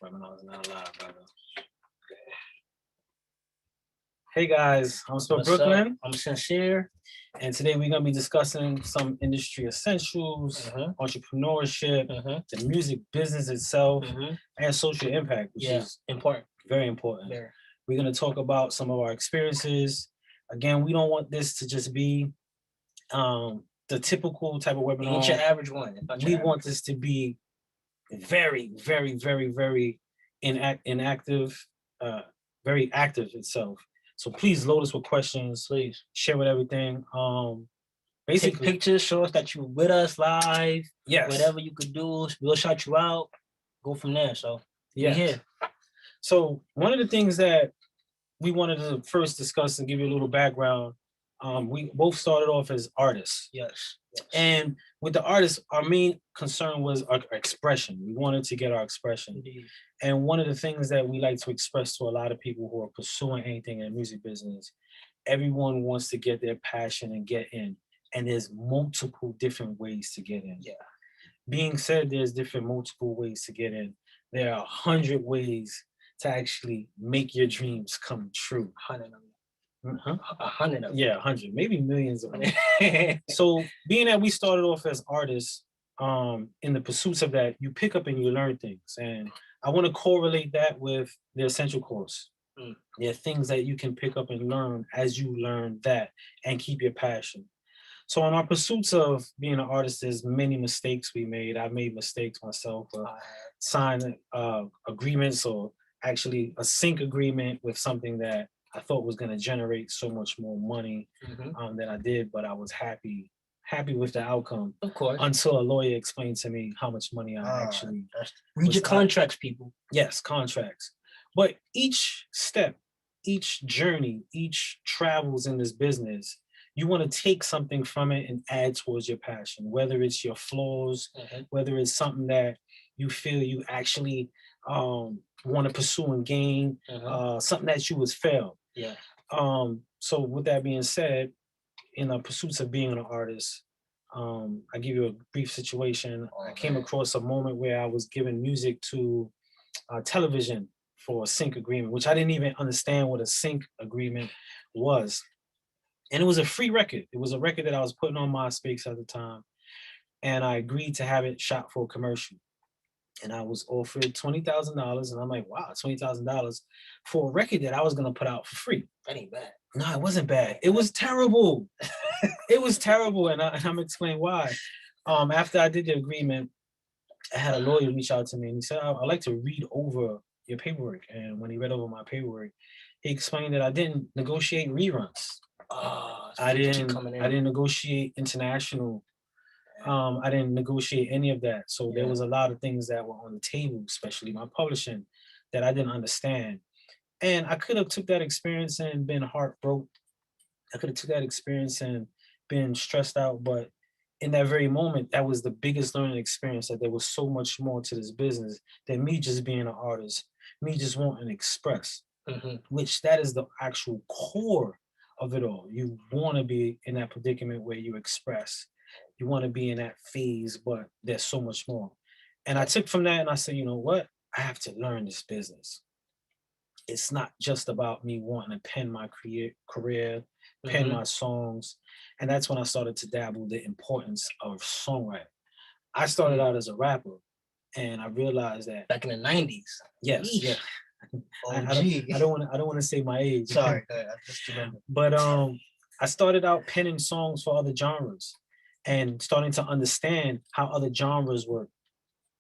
Webinars not allowed, brother. Hey guys, I'm Spud Brooklyn. I'm Sincere. And today we're going to be discussing some industry essentials, entrepreneurship, the music business itself, and social impact, which is important. Very important. Very. We're going to talk about some of our experiences. Again, we don't want this to just be the typical type of webinar. Ain't your average one. We want this to be very, very, very, very inactive, very active itself. So please load us with questions. Please share with everything. Basically, take pictures, show us that you're with us live. Yes. Whatever you could do, we'll shout you out. Go from there. So yeah. Here. So one of the things that we wanted to first discuss and give you a little background. We both started off as artists. Yes. And with the artists, our main concern was our expression. We wanted to get our expression. Indeed. And one of the things that we like to express to a lot of people who are pursuing anything in the music business, everyone wants to get their passion and get in. And there's multiple different ways to get in. Yeah. Being said, there's multiple ways to get in. There are 100 ways to actually make your dreams come true. 100 of them. 100 of them. Yeah, 100, maybe millions of them. So being that we started off as artists, in the pursuits of that, you pick up and you learn things. And I want to correlate that with the essential course. There are things that you can pick up and learn as you learn that and keep your passion. So in our pursuits of being an artist, there's many mistakes we made. I made mistakes myself, signed agreements or actually a sync agreement with something that I thought was going to generate so much more money than I did, but I was happy with the outcome. Of course. Until a lawyer explained to me how much money I actually read your contracts, people. Yes, contracts. But each step, each journey, each travels in this business, you want to take something from it and add towards your passion, whether it's your flaws, whether it's something that you feel you actually want to pursue and gain, something that you was failed. Yeah. So with that being said, in the pursuits of being an artist, I give you a brief situation. I came across a moment where I was giving music to television for a sync agreement, which I didn't even understand what a sync agreement was. And it was a free record. It was a record that I was putting on MySpace at the time. And I agreed to have it shot for a commercial. And I was offered $20,000. And I'm like, wow, $20,000 for a record that I was going to put out for free. That ain't bad. No, it wasn't bad. It was terrible. It was terrible. And I'm going to explain why. After I did the agreement, I had a lawyer reach out to me and he said, I'd like to read over your paperwork. And when he read over my paperwork, he explained that I didn't negotiate reruns. I didn't negotiate international. I didn't negotiate any of that. So there was a lot of things that were on the table, especially my publishing, that I didn't understand. And I could have took that experience and been heartbroken. I could have took that experience and been stressed out. But in that very moment, that was the biggest learning experience, that there was so much more to this business than me just being an artist, me just wanting to express, which that is the actual core of it all. You want to be in that predicament where you express. You want to be in that phase, but there's so much more. And I took from that and I said, you know what? I have to learn this business. It's not just about me wanting to pen my career, pen my songs. And that's when I started to dabble the importance of songwriting. I started out as a rapper and I realized that back in the 90s. Yes, Eesh. yeah. I don't want to say my age. Sorry, I just remember. But I started out penning songs for other genres and starting to understand how other genres work,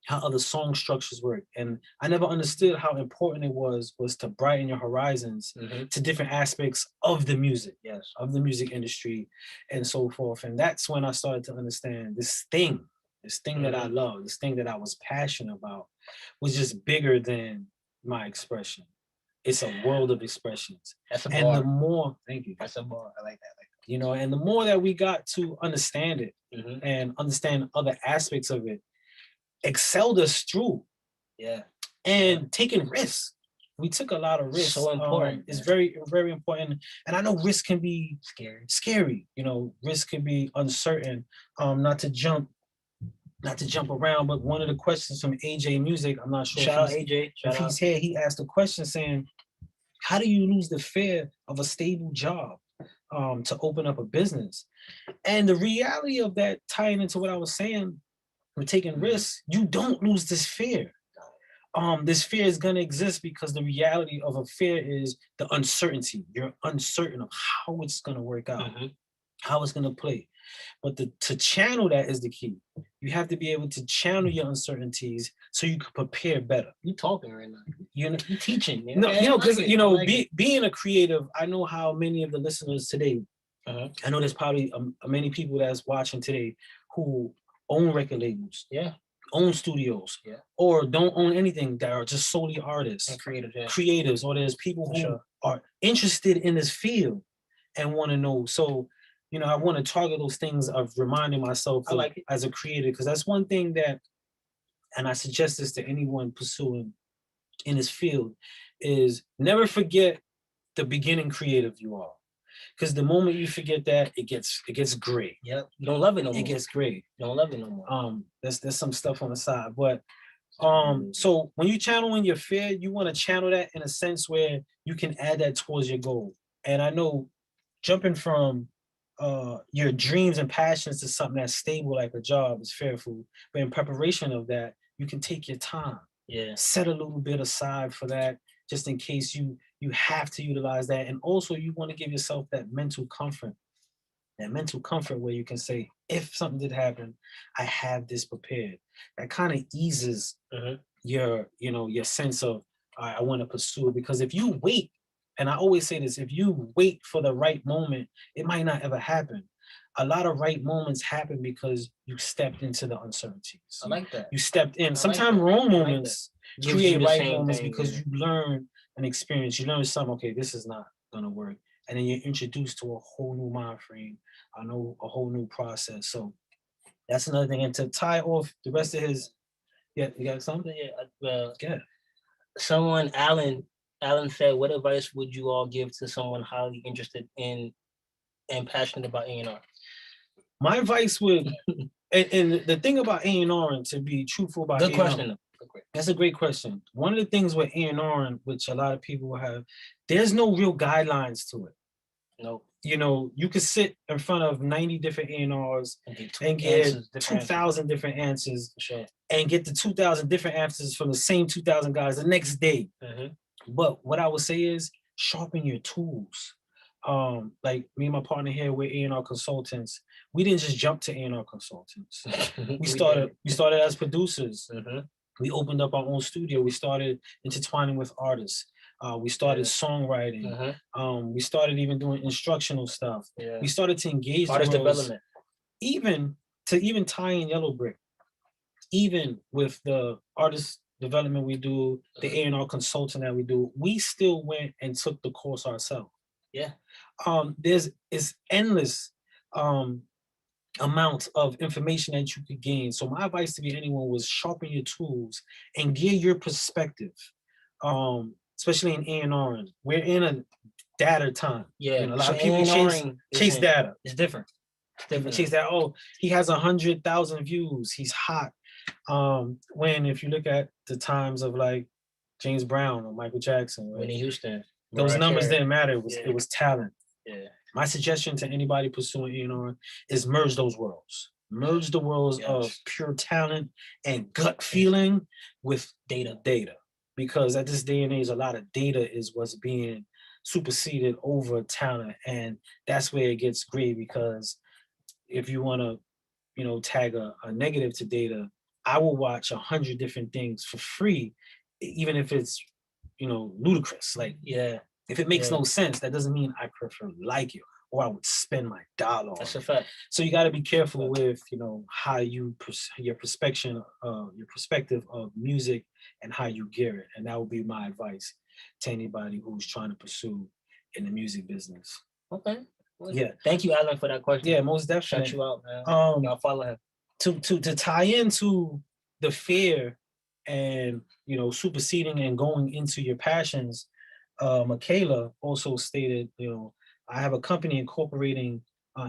how other song structures work. And I never understood how important it was to brighten your horizons to different aspects of the music, of the music industry and so forth. And that's when I started to understand this thing that I love, this thing that I was passionate about was just bigger than my expression. It's a world of expressions. That's a bar. And the more, thank you. That's a bar. I like that. You know, and the more that we got to understand it and understand other aspects of it, excelled us through. Yeah. And taking risks. We took a lot of risks. So important. It's very, very important. And I know risk can be scary. You know, risk can be uncertain. Not to jump not to jump around, but one of the questions from AJ Music, I'm not sure Shout out AJ. if he's here, he asked a question saying, how do you lose the fear of a stable job to open up a business? And the reality of that, tying into what I was saying, we're taking risks, you don't lose this fear. This fear is going to exist because the reality of a fear is the uncertainty. You're uncertain of how it's going to work out, how it's going to play. But to channel that is the key. You have to be able to channel your uncertainties so you can prepare better. You talking right now. You know, you teaching. Man. No, because being a creative, I know how many of the listeners today, I know there's probably many people that's watching today who own record labels, own studios, or don't own anything, that are just solely artists and creatives, or there's people who are interested in this field and want to know. So, you know, I want to target those things of reminding myself as a creator, because that's one thing that, and I suggest this to anyone pursuing in this field, is never forget the beginning creative you are. Because the moment you forget that, it gets gray. Yep. You don't love it no more. It gets gray. You don't love it no more. There's some stuff on the side. But so when you channel in your fear, you want to channel that in a sense where you can add that towards your goal. And I know jumping from your dreams and passions to something that's stable like a job is fearful. But in preparation of that, you can take your time. Yeah. Set a little bit aside for that, just in case you have to utilize that. And also you want to give yourself that mental comfort where you can say, if something did happen, I have this prepared. That kind of eases your sense of, I want to pursue it. Because if you wait, and I always say this, if you wait for the right moment, it might not ever happen. A lot of right moments happen because you stepped into the uncertainties. I like that. You stepped in. Sometimes wrong moments create right moments because you learn an experience. You learn something, okay, this is not going to work. And then you're introduced to a whole new mind frame, a whole new process. So that's another thing. And to tie off the rest of his, you got something? Yeah. Someone, Alan said, what advice would you all give to someone highly interested in and passionate about A&R? My advice would, and the thing about A&R, and to be truthful about A&R. Good question. That's a great question. One of the things with A&R, which a lot of people have, there's no real guidelines to it. No. You know, you could sit in front of 90 different A&Rs and get 2,000 different answers, and get the 2,000 different answers from the same 2,000 guys the next day. But what I would say is sharpen your tools. Like me and my partner here, we're A&R consultants. We didn't just jump to A&R consultants. We started as producers. We opened up our own studio. We started intertwining with artists. We started songwriting. We started even doing instructional stuff. We started to engage artist development. Even tie in Yellowbrick. Even with the artist development we do, the A&R consulting that we do, we still went and took the course ourselves. Yeah. It's endless amount of information that you could gain. So my advice to anyone was sharpen your tools and gear your perspective. Especially in A&R. We're in a data time. Yeah. You know, a lot of people chase data. It's different. Chase that. Oh, he has 100,000 views. He's hot. When if you look at the times of like James Brown or Michael Jackson, Whitney Houston, those numbers didn't matter. It was talent. Yeah. My suggestion to anybody pursuing A&R is merge those worlds. Merge the worlds of pure talent and gut feeling with data. Because at this day and age, a lot of data is what's being superseded over talent. And that's where it gets great, because if you want to, tag a negative to data, I will watch 100 different things for free, even if it's, ludicrous. Like, if it makes no sense, that doesn't mean I prefer like it or I would spend my dollar. That's a fact. So you got to be careful with, how your perspective of music and how you gear it. And that would be my advice to anybody who's trying to pursue in the music business. Okay. Well, thank you, Alan, for that question. Yeah, most definitely. Shout you out, man. Y'all follow him. To tie into the fear and, superseding and going into your passions, Michaela also stated, I have a company incorporating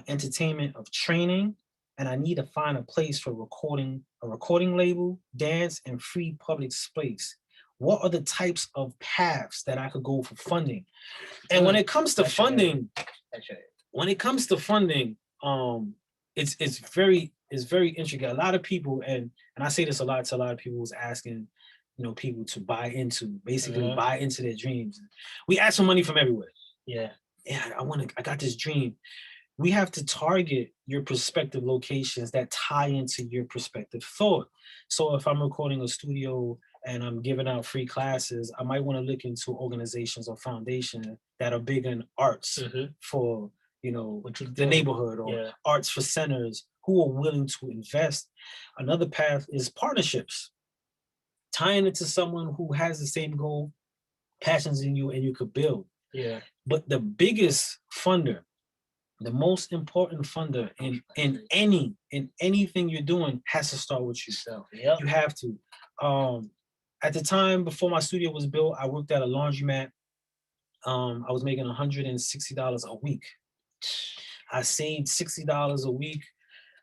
entertainment of training and I need to find a place for recording, a recording label, dance, and free public space. What are the types of paths that I could go for funding? And when it comes to funding, it's very intricate. A lot of people, and I say this a lot to a lot of people who's asking, people to basically buy into their dreams. We ask for money from everywhere. Yeah. Yeah, I got this dream. We have to target your prospective locations that tie into your prospective thought. So if I'm recording a studio and I'm giving out free classes, I might want to look into organizations or foundations that are big in arts for, the neighborhood, or arts for centers who are willing to invest. Another path is partnerships, tying it to someone who has the same goal, passions in you, and you could build. Yeah. But the biggest funder, the most important funder in anything you're doing has to start with yourself. Yep. You have to. At the time before my studio was built, I worked at a laundromat. I was making $160 a week. I saved $60 a week.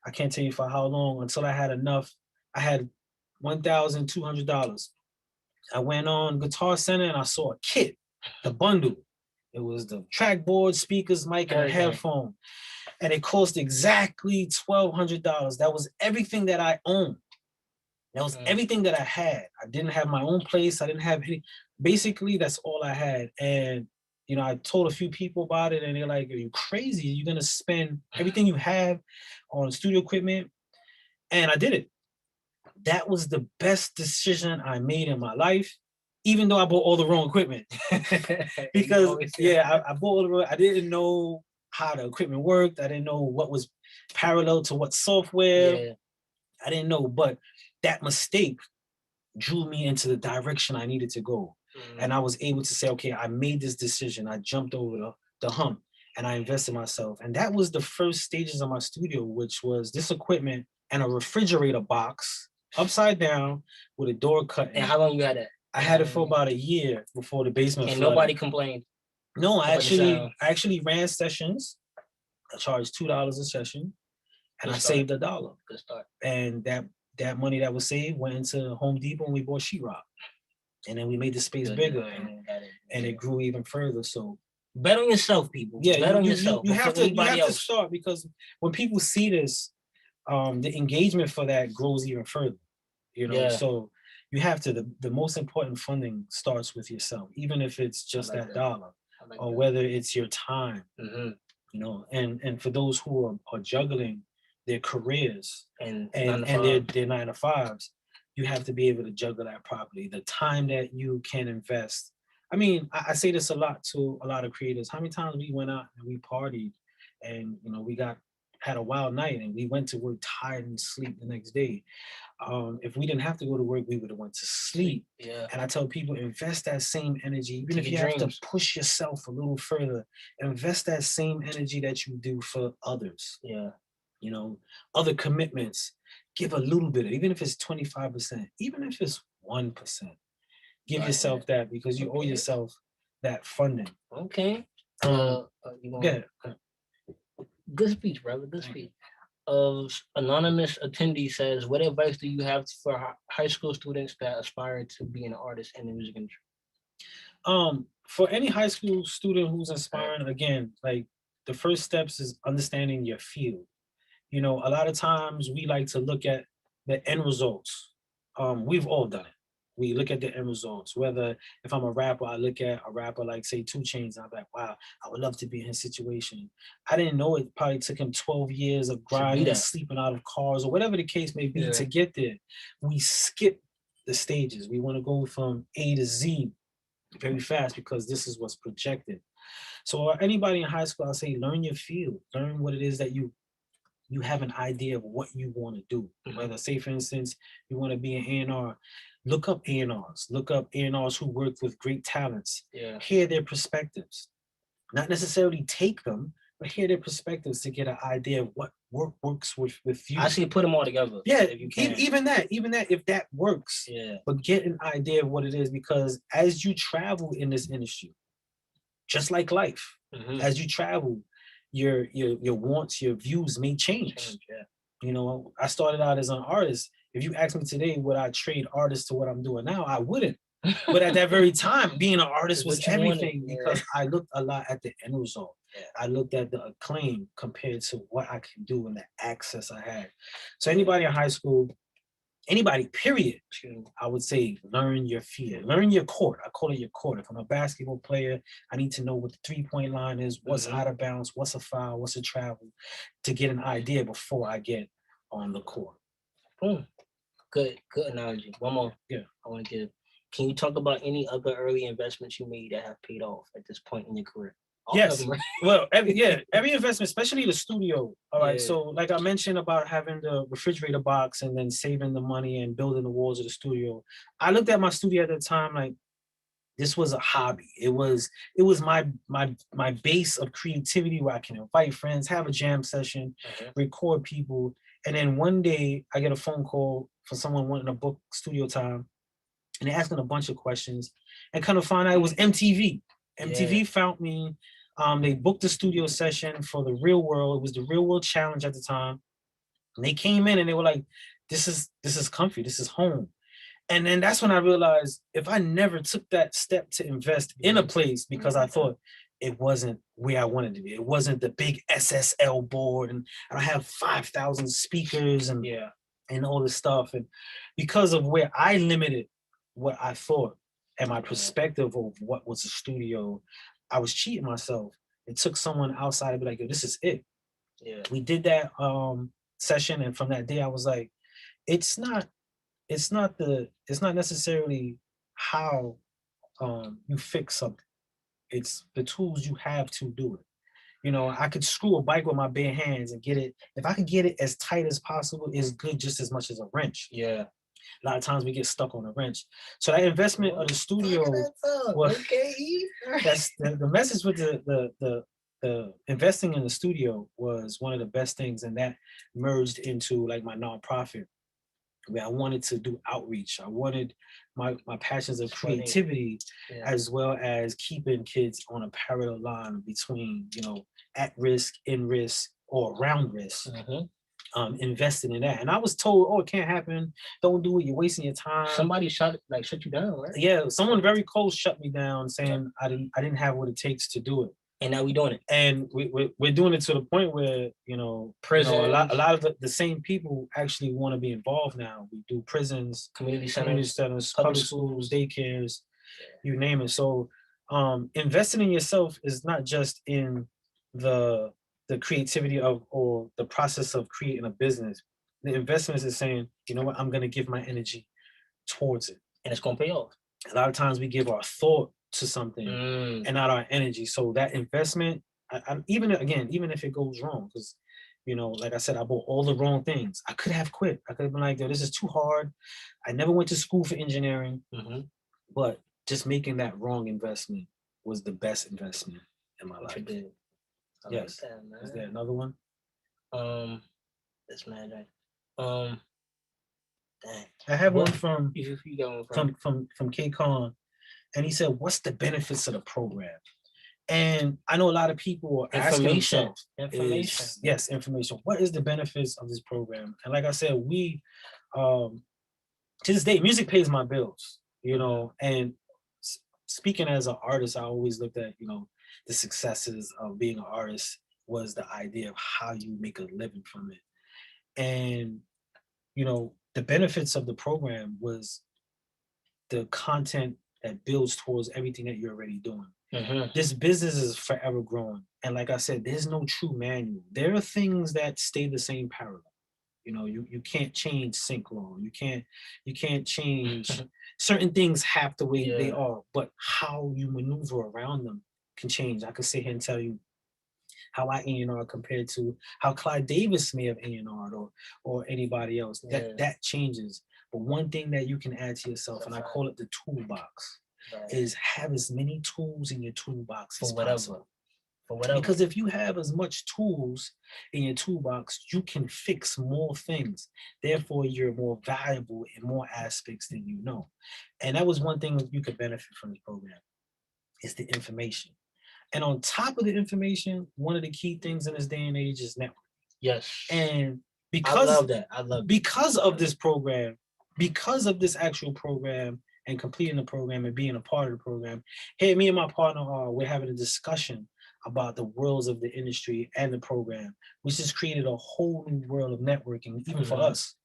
I can't tell you for how long, until I had enough. I had $1,200. I went on Guitar Center and I saw a kit, the bundle. It was the trackboard, speakers, mic, and a headphone. And it cost exactly $1,200. That was everything that I owned. That was everything that I had. I didn't have my own place. I didn't have any. Basically, that's all I had. And, I told a few people about it, and they're like, are you crazy? You're going to spend everything you have on studio equipment? And I did it. That was the best decision I made in my life, even though I bought all the wrong equipment. Because, I bought all the wrong. I didn't know how the equipment worked. I didn't know what was parallel to what software. Yeah. I didn't know, but that mistake drew me into the direction I needed to go. And I was able to say, okay, I made this decision. I jumped over the hump and I invested in myself. And that was the first stages of my studio, which was this equipment and a refrigerator box upside down with a door cut in. And how long you had that? I had it for about a year before the basement and flooded. Nobody complained? No, I actually ran sessions. I charged $2 a session, and I saved $1. Good start. And that money that was saved went into Home Depot, and we bought sheetrock. And then we made the space bigger, and it grew even further. So bet on yourself, people. Yeah, bet on yourself. You have to start, because when people see this, the engagement for that grows even further. So you have to. The most important funding starts with yourself, even if it's just that dollar, or whether it's your time. And for those who are juggling their careers and their 9-to-5s, you have to be able to juggle that properly. The time that you can invest. I mean, I say this a lot to a lot of creators. How many times we went out and we partied, and we had a wild night, and we went to work tired and sleep the next day. If we didn't have to go to work, we would have went to sleep. Yeah. And I tell people, invest that same energy, even if you have to push yourself a little further. Invest that same energy that you do for others. Yeah. Other commitments. Give a little bit, even if it's 25%, even if it's 1%. Give yourself that, because you owe yourself that funding. Okay. Good speech, brother. Good speech. Anonymous attendee says, what advice do you have for high school students that aspire to be an artist in the music industry? For any high school student who's aspiring, again, like, the first steps is understanding your field. A lot of times we like to look at the end results. We've all done it. We look at the end results. Whether if I'm a rapper, I look at a rapper like, say, 2 Chainz, and I'm like, wow, I would love to be in his situation. I didn't know it probably took him 12 years of grinding, sleeping out of cars, or whatever the case may be to get there. We skip the stages. We want to go from A to Z very fast, because this is what's projected. So anybody in high school, I'll say, learn your field. Learn what it is that you have an idea of what you want to do. Whether, say, for instance, you want to be an A&R, look up A&Rs. Look up A&Rs who work with great talents. Yeah. Hear their perspectives. Not necessarily take them, but hear their perspectives to get an idea of what works with you. I see, put them all together. Yeah, if you can. Even that, if that works. Yeah. But get an idea of what it is, because as you travel in this industry, just like life, as you travel, your wants, your views may change. You know, I started out as an artist. If you ask me today, would I trade artist to what I'm doing now? I wouldn't. But at that very time, being an artist was What you wanted, everything because I looked a lot at the end result. I looked at the acclaim compared to what I can do and the access I had. So anybody in high school, anybody, period, I would say learn your field, learn your court. I call it your court. If I'm a basketball player, I need to know what the 3-point line is, what's out of bounds, what's a foul, what's a travel, to get an idea before I get on the court. Boom. Good analogy. One more. Yeah. I want to give. Can you talk about any other early investments you made that have paid off at this point in your career? Yes. Well, every investment, especially the studio. All right. So like I mentioned about having the refrigerator box and then saving the money and building the walls of the studio. I looked at my studio at the time like this was a hobby. It was my base of creativity where I can invite friends, have a jam session, record people. And then one day I get a phone call for someone wanting to book studio time. And they're asking a bunch of questions and kind of find out it was MTV. MTV found me. They booked the studio session for the Real World. It was the Real World Challenge at the time. And they came in and they were like, this is comfy. This is home. And then that's when I realized if I never took that step to invest in a place because I thought it wasn't where I wanted to be. It wasn't the big SSL board and I don't have 5,000 speakers and all this stuff. And because of where I limited what I thought and my perspective of what was a studio, I was cheating myself. It took someone outside to be like, yo, this is it. Yeah. We did that session, and from that day I was like, it's not necessarily how you fix something. It's the tools you have to do it. You know, I could screw a bike with my bare hands and get it. If I could get it as tight as possible, it's good just as much as a wrench. Yeah. A lot of times we get stuck on a wrench. So that investment of the studio, that's the message with the investing in the studio was one of the best things, and that merged into like my nonprofit, where I wanted to do outreach. I wanted my passions of creativity as well as keeping kids on a parallel line between, you know, at risk, in risk, or around risk. Investing in that. And I was told, oh, it can't happen. Don't do it. You're wasting your time. Somebody shut you down, right? Yeah, someone very close shut me down saying I didn't have what it takes to do it. And now we're doing it. And we're doing it to the point where, prisons. A lot of the same people actually want to be involved now. We do prisons, community centers, public schools, daycares, you name it. So investing in yourself is not just in the creativity of or the process of creating a business. The investment is saying, you know what, I'm going to give my energy towards it. And it's going to pay off. A lot of times we give our thought to something and not our energy. So that investment, even if it goes wrong, because, like I said, I bought all the wrong things. I could have quit. I could have been like, yo, this is too hard. I never went to school for engineering, but just making that wrong investment was the best investment in my life. Yes. Like that, man. Is there another one? That's mad. Dang. I have one from K Con, and he said, "What's the benefits of the program?" And I know a lot of people are asking themselves, information. What is the benefits of this program? And like I said, we to this day, music pays my bills. And speaking as an artist, I always looked at the successes of being an artist was the idea of how you make a living from it. And, the benefits of the program was the content that builds towards everything that you're already doing. This business is forever growing. And like I said, there's no true manual. There are things that stay the same parallel. You can't change sync law. You can't change certain things have the way they are, but how you maneuver around them can change. I could sit here and tell you how I A&R compared to how Clyde Davis may have A&R'd or anybody else. That changes. But one thing that you can add to yourself, and I call it the toolbox, is have as many tools in your toolbox as possible. For whatever. Because if you have as much tools in your toolbox, you can fix more things. Therefore, you're more valuable in more aspects than you know. And that was one thing you could benefit from this program, is the information. And on top of the information, one of the key things in this day and age is networking. Yes. And because love that. I love because of this program, because of this actual program and completing the program and being a part of the program. Hey, me and my partner we're having a discussion about the worlds of the industry and the program, which has created a whole new world of networking, even for us.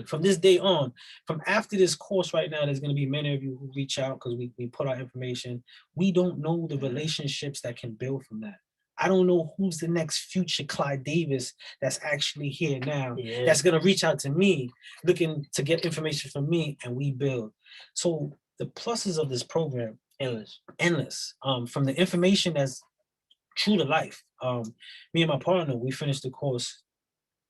From this day on, from after this course right now, there's going to be many of you who reach out because we put our information. We don't know the relationships that can build from that. I don't know who's the next future Clyde Davis that's actually here now, that's going to reach out to me, looking to get information from me, and we build. So the pluses of this program, endless. From the information that's true to life. Me and my partner, we finished the course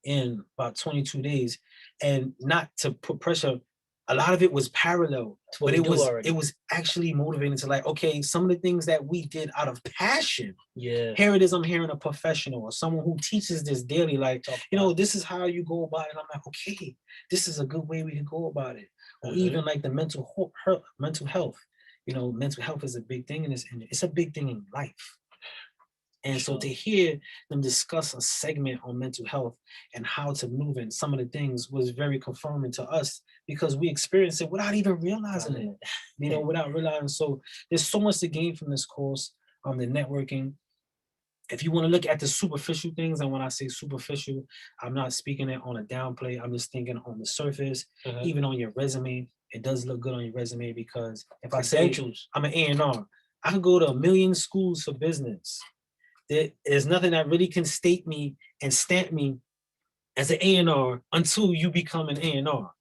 in about 22 days, and not to put pressure, a lot of it was parallel, but it was actually motivating to like, okay, some of the things that we did out of passion, here it is, I'm hearing a professional or someone who teaches this daily, like, you know, this is how you go about it. And I'm like, okay, this is a good way we can go about it. Or even like the mental health, you know, mental health is a big thing in this, and it's a big thing in life. And so to hear them discuss a segment on mental health and how to move in some of the things was very confirming to us, because we experienced it without even realizing it, you know, without realizing. So there's so much to gain from this course, the networking. If you want to look at the superficial things, and when I say superficial, I'm not speaking it on a downplay. I'm just thinking on the surface, even on your resume. It does look good on your resume, because if I say I'm an A&R, I could go to 1 million schools for business. There's nothing that really can state me and stamp me as an A&R until you become an A&R.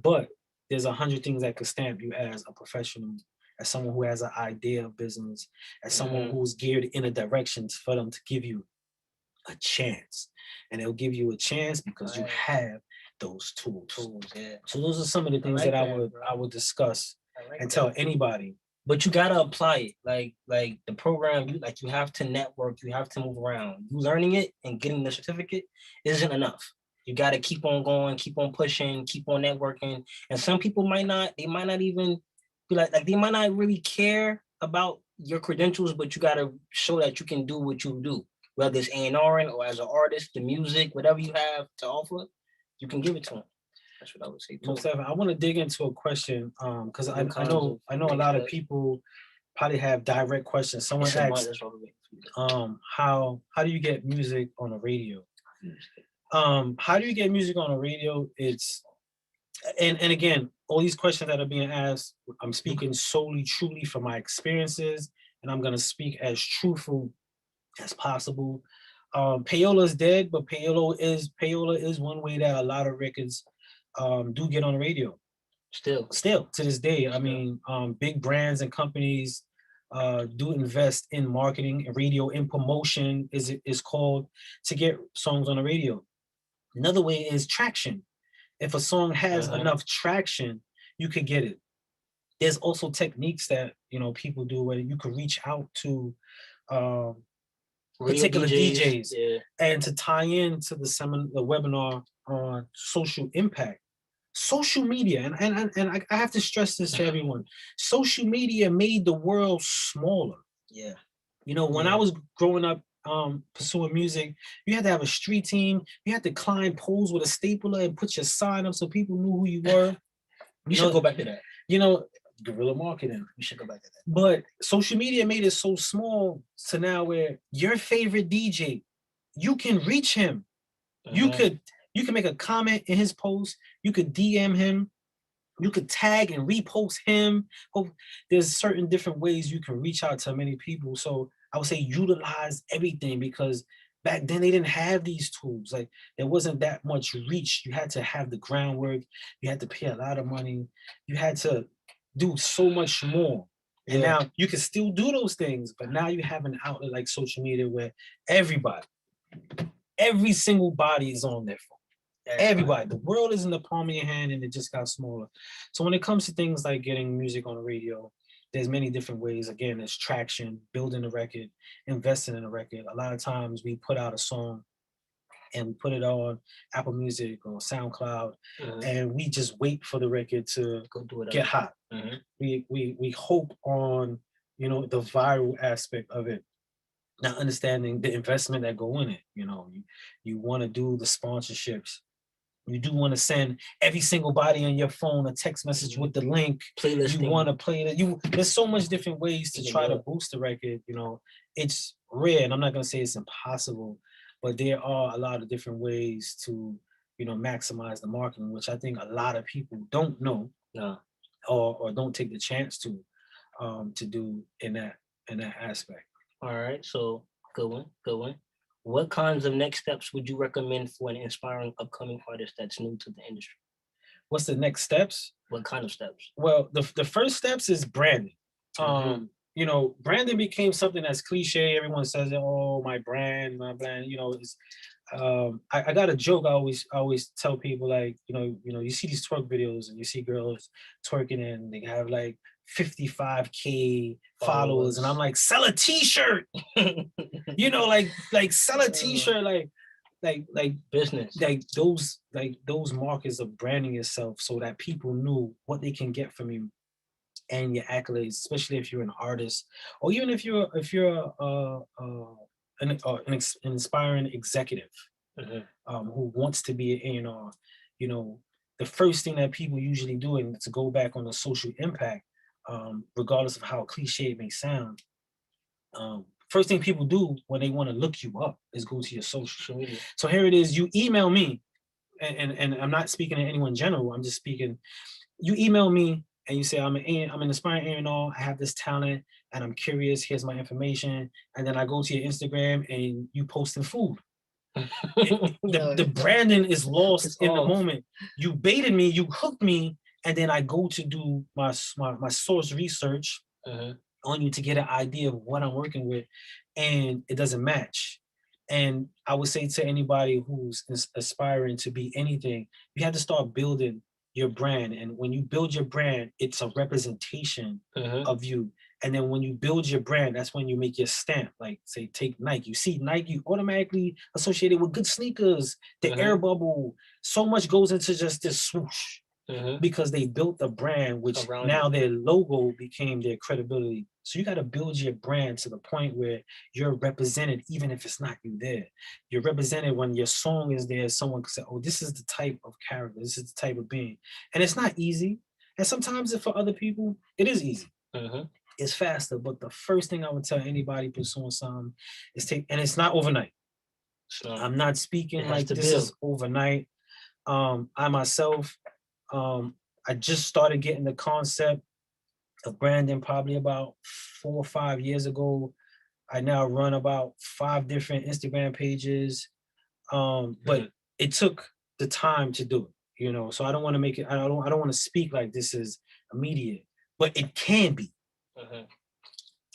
But there's 100 things that could stamp you as a professional, as someone who has an idea of business, as someone who's geared in a direction for them to give you a chance. And they'll give you a chance because you have those tools. So those are some of the things that I would discuss and tell anybody. But you gotta apply it. Like the program, you have to network, you have to move around. You learning it and getting the certificate isn't enough. You gotta keep on going, keep on pushing, keep on networking. And some people might not even be like they might not really care about your credentials, but you gotta show that you can do what you do. Whether it's A&Ring or as an artist, the music, whatever you have to offer, you can give it to them. That's what I would say too. Most definitely. I want to dig into a question, because I know a lot of people probably have direct questions. Someone asked, how do you get music on the radio? How do you get music on the radio? It's and again, all these questions that are being asked, I'm speaking solely truly from my experiences, and I'm gonna speak as truthful as possible. Payola is dead, but payola is one way that a lot of records do get on the radio. Still to this day. I mean, big brands and companies do invest in marketing and radio, in promotion is called, to get songs on the radio. Another way is traction. If a song has enough traction, you could get it. There's also techniques that, you know, people do where you could reach out to particular DJs and to tie into the webinar on social impact. Social media, and I have to stress this to everyone, social media made the world smaller. You know, when I was growing up, pursuing music, you had to have a street team. You had to climb poles with a stapler and put your sign up so people knew who you were. We should go back to that. You know, guerrilla marketing. We should go back to that. But social media made it so small to now where your favorite DJ, you can reach him. You can make a comment in his post. You could DM him. You could tag and repost him. There's certain different ways you can reach out to many people. So I would say utilize everything, because back then they didn't have these tools. Like, there wasn't that much reach. You had to have the groundwork. You had to pay a lot of money. You had to do so much more. And now you can still do those things, but now you have an outlet like social media where every single body is on their phone. Everybody. The world is in the palm of your hand, and it just got smaller. So when it comes to things like getting music on the radio, there's many different ways. Again, there's traction, building a record, investing in a record. A lot of times we put out a song and we put it on Apple Music or SoundCloud, and we just wait for the record to get hot. We hope on, you know, the viral aspect of it, not understanding the investment that go in it. You know, you want to do the sponsorships. You do want to send every single body on your phone a text message with the link. Playlist. You want to play it. There's so much different ways to try to boost the record. You know, it's rare, and I'm not gonna say it's impossible, but there are a lot of different ways to, you know, maximize the marketing, which I think a lot of people don't know, or don't take the chance to do in that aspect. All right, so good one. What kinds of next steps would you recommend for an inspiring upcoming artist that's new to the industry? What's the next steps? What kind of steps? Well, the first steps is branding. You know, branding became something that's cliche. Everyone says, "Oh, my brand." You know, it's. I got a joke. I always tell people, like, you know, you see these twerk videos and you see girls twerking and they have like 55K followers, and I'm like, sell a T-shirt. You know, like sell a T-shirt, like business, like those markers of branding yourself so that people knew what they can get from you and your accolades, especially if you're an artist, or even if you're an inspiring executive who wants to be an A&R. You know, the first thing that people usually do, and to go back on the social impact, regardless of how cliche it may sound, first thing people do when they want to look you up is go to your social media. So here it is, you email me, and I'm not speaking to anyone in general, I'm just speaking, you email me and you say, I'm an inspiring A&R, I have this talent, and I'm curious, here's my information, and then I go to your Instagram and you posting food. The branding is lost in the moment. You baited me, you hooked me, and then I go to do my source research on you to get an idea of what I'm working with, and it doesn't match. And I would say to anybody who's aspiring to be anything, you have to start building your brand. And when you build your brand, it's a representation of you. And then when you build your brand, that's when you make your stamp. Like, say, take Nike. You see Nike, you automatically associated with good sneakers, the air bubble. So much goes into just this swoosh because they built the brand, which now their logo became their credibility. So you got to build your brand to the point where you're represented, even if it's not you there. You're represented when your song is there. Someone can say, oh, this is the type of character. This is the type of being. And it's not easy. And sometimes for other people, it is easy. It's faster. But the first thing I would tell anybody pursuing something is and it's not overnight. I'm not speaking like this is overnight. I myself, I just started getting the concept of branding probably about 4 or 5 years ago. I now run about 5 different Instagram pages, but it took the time to do it, you know. So I don't want to make it. I don't want to speak like this is immediate, but it can be.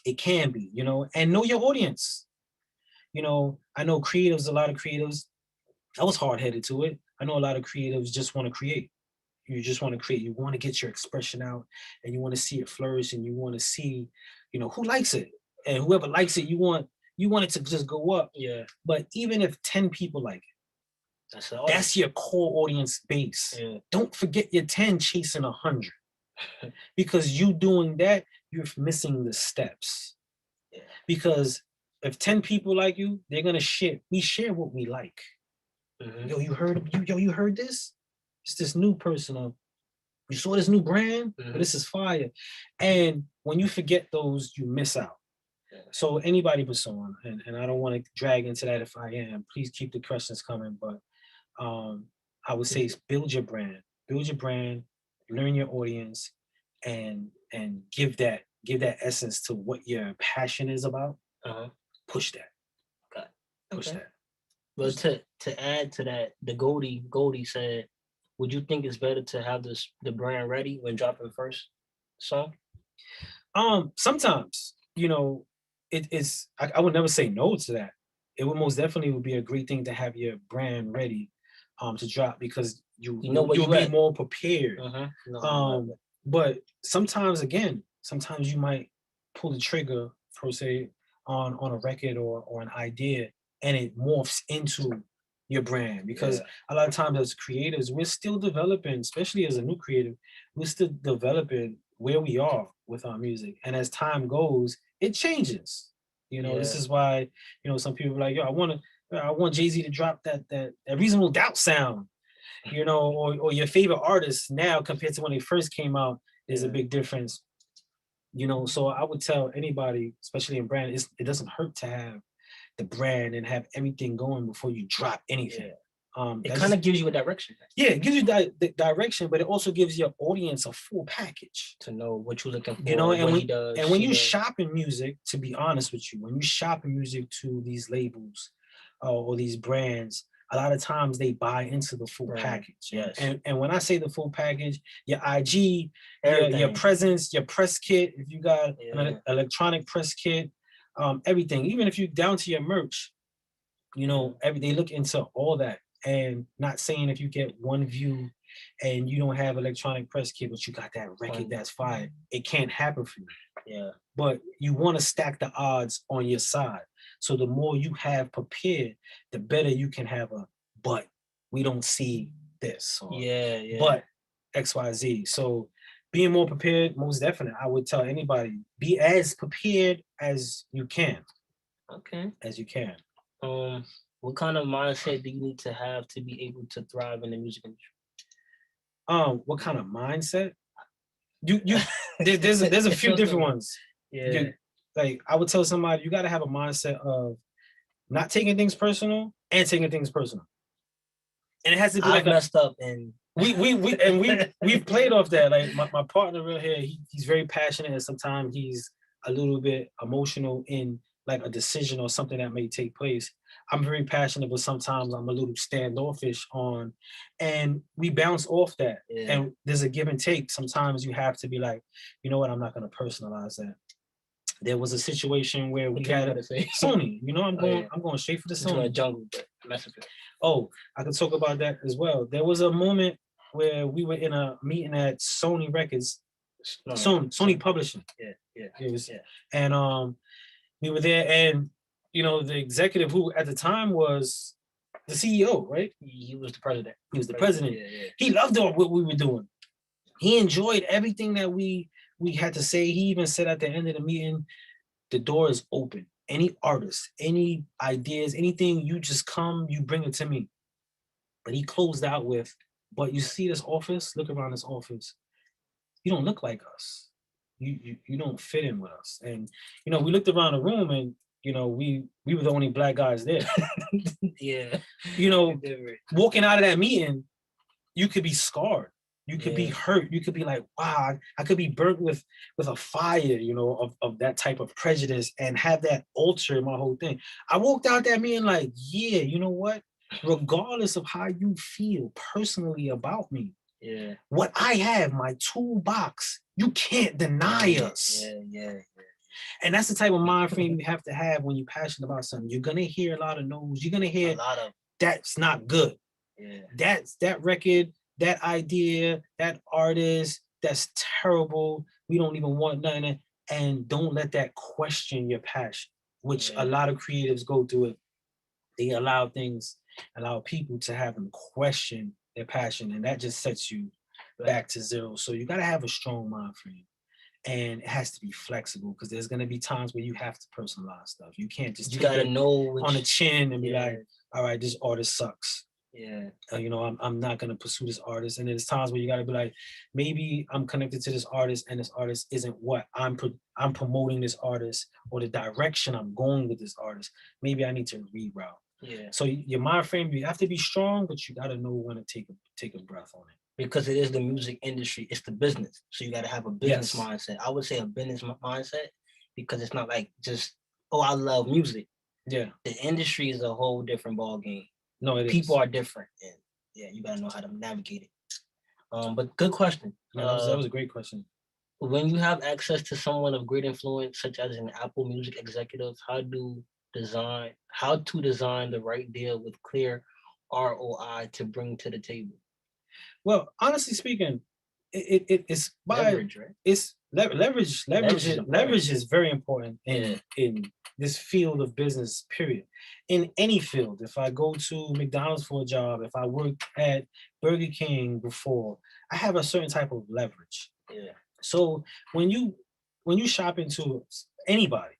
It can be, you know. And know your audience. You know, I know creatives. A lot of creatives. I was hard-headed to it. I know a lot of creatives just want to create. You just want to create. You want to get your expression out, and you want to see it flourish, and you want to see, you know, who likes it, and whoever likes it, you want it to just go up. Yeah. But even if 10 people like it, that's your core audience base. Yeah. Don't forget your 10 chasing 100, because you doing that, you're missing the steps. Yeah. Because if 10 people like you, they're gonna share. We share what we like. Yo, you heard this? It's this new person. You saw this new brand? This is fire. And when you forget those, you miss out. Yeah. So anybody pursuing, and I don't want to drag into that if I am, please keep the questions coming. But I would say build your brand, learn your audience, and give that essence to what your passion is about. Push that. Okay. Push that. Well, to add to that, the Goldie said, would you think it's better to have the brand ready when dropping first song? Sometimes, you know, I would never say no to that. It would most definitely would be a great thing to have your brand ready to drop, because you'll be more prepared. But sometimes you might pull the trigger per se on a record or an idea, and it morphs into your brand, because a lot of times as creators, we're still developing, especially as a new creative, we're still developing where we are with our music. And as time goes, it changes. You know, this is why, you know, some people are like, yo, I want Jay-Z to drop that Reasonable Doubt sound. you know, or your favorite artists now compared to when they first came out, there's a big difference. You know, so I would tell anybody, especially in brand, it doesn't hurt to have the brand and have everything going before you drop anything. It kind of gives you a direction. Yeah, it gives you the direction, but it also gives your audience a full package to know what you're looking for. You know, and what when, he does, and when she you does. shop in music, to be honest with you, when you shop in music to these labels or these brands, a lot of times they buy into the full package. Yes. And when I say the full package, your IG, your presence, your press kit, if you got an electronic press kit, everything, even if you down to your merch, you know, they look into all that. And not saying if you get one view and you don't have electronic press kit, but you got that record that's fire, it can't happen for you. Yeah. But you want to stack the odds on your side. So the more you have prepared, the better you can have but we don't see this. Or, But XYZ. So being more prepared, most definitely, I would tell anybody, be as prepared as you can. Okay. As you can. What kind of mindset do you need to have to be able to thrive in the music industry? What kind of mindset? There's a few different ones. Yeah. Like I would tell somebody, you got to have a mindset of not taking things personal and taking things personal. And it has to be like messed up and we've played off that. Like my partner real here, he's very passionate and sometimes he's a little bit emotional in like a decision or something that may take place. I'm very passionate, but sometimes I'm a little standoffish on, and we bounce off that. Yeah. And there's a give and take. Sometimes you have to be like, you know what, I'm not going to personalize that. There was a situation where we had Sony. You know, I'm going straight for the Sony. Jungle, but massacre. Oh, I could talk about that as well. There was a moment where we were in a meeting at Sony Records, Sony Publishing. And we were there, and you know, the executive who at the time was the CEO, right? He was the president. He was the president. Yeah. He loved what we were doing. He enjoyed everything that we had to say. He even said at the end of the meeting, the door is open. Any artists, any ideas, anything, you just come, you bring it to me. But he closed out with, but you see this office, look around this office. You don't look like us. You don't fit in with us. And, you know, we looked around the room and, you know, we were the only black guys there. Yeah. You know, walking out of that meeting, you could be scarred. You could be hurt. You could be like, wow, I could be burnt with a fire, you know, of that type of prejudice and have that alter my whole thing. I walked out that meeting like, yeah, you know what? Regardless of how you feel personally about me, what I have, my toolbox, you can't deny us. Yeah. And that's the type of mind frame you have to have when you're passionate about something. You're gonna hear a lot of no's. You're gonna hear a lot of that's not good. Yeah. That record, that idea, that artist, that's terrible. We don't even want nothing. And don't let that question your passion, which a lot of creatives go through it. They allow people to have them question their passion, and that just sets you back to zero. So you got to have a strong mind frame, and it has to be flexible because there's going to be times where you have to personalize stuff. You can't just you got to know on the chin and be like, all right, this artist sucks. Yeah. You know, I'm not going to pursue this artist. And there's times where you got to be like, maybe I'm connected to this artist and this artist isn't what I'm promoting this artist or the direction I'm going with this artist. Maybe I need to reroute. Yeah. So your mind frame, you have to be strong, but you got to know when to take a breath on it. Because it is the music industry, it's the business. So you got to have a business mindset. I would say a business mindset because it's not like just, oh, I love music. Yeah. The industry is a whole different ball game. No, people are different, and you got to know how to navigate it. But good question. No, that was a great question. When you have access to someone of great influence, such as an Apple Music executive, how to design the right deal with clear ROI to bring to the table? Well, honestly speaking, it's by leverage, right? It's leverage. Leverage is very important in this field of business, period. In any field, if I go to McDonald's for a job, if I work at Burger King before, I have a certain type of leverage. Yeah. So when you shop into anybody,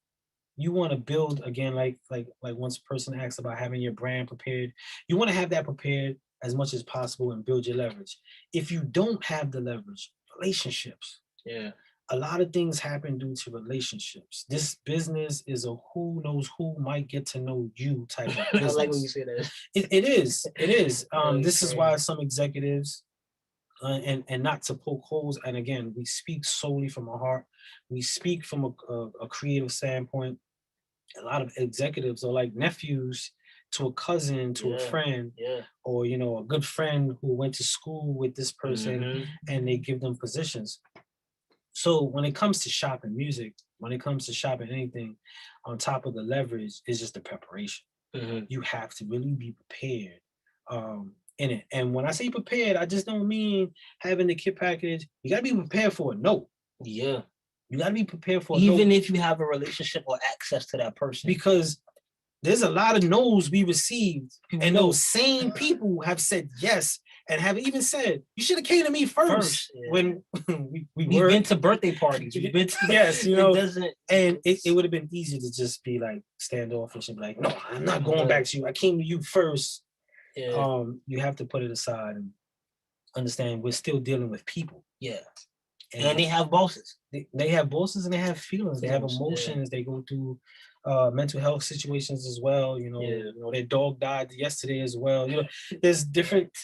you want to build again, like once a person asks about having your brand prepared, you want to have that prepared as much as possible and build your leverage. If you don't have the leverage, relationships. Yeah. A lot of things happen due to relationships. This business is a who knows who might get to know you type of business. I like when you say that. It is. It is. Oh, This is crazy. why some executives, and not to poke holes, and again, we speak solely from our heart. We speak from a creative standpoint. A lot of executives are like nephews to a cousin, to a friend, or a good friend who went to school with this person, and they give them positions. So when it comes to shopping music, when it comes to shopping anything, on top of the leverage is just the preparation. You have to really be prepared in it. And when I say prepared, I just don't mean having the kit package. You gotta be prepared for a no. Yeah. You gotta be prepared for even if you have a relationship or access to that person. Because there's a lot of no's we received, and those same people have said yes, and have even said, you should have came to me first. When we've been to birthday parties. We've been to, yes, it would have been easy to just be like standoffish and be like, no, I'm not going back to you. I came to you first. You have to put it aside and understand we're still dealing with people. Yeah. And they have bosses. They have bosses and they have feelings. They have emotions. They go through mental health situations as well. Their dog died yesterday as well. There's different.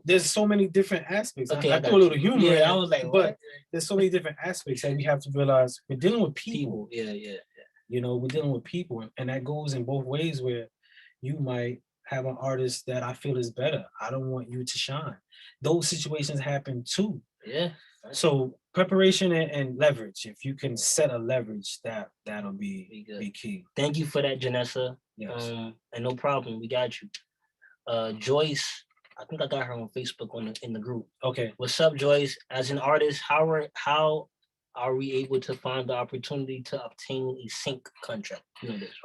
There's so many different aspects. Okay, I threw a little humor. Yeah, I was like, but there's so many different aspects that we have to realize we're dealing with people. Yeah. We're dealing with people, and that goes in both ways. Where you might have an artist that I feel is better. I don't want you to shine. Those situations happen too. Yeah. So preparation and leverage. If you can set a leverage, that'll be key. Thank you for that, Janessa. Yes. And no problem. We got you. Joyce, I think I got her on Facebook in the group. Okay. What's up, Joyce? As an artist, how are we able to find the opportunity to obtain a sync contract?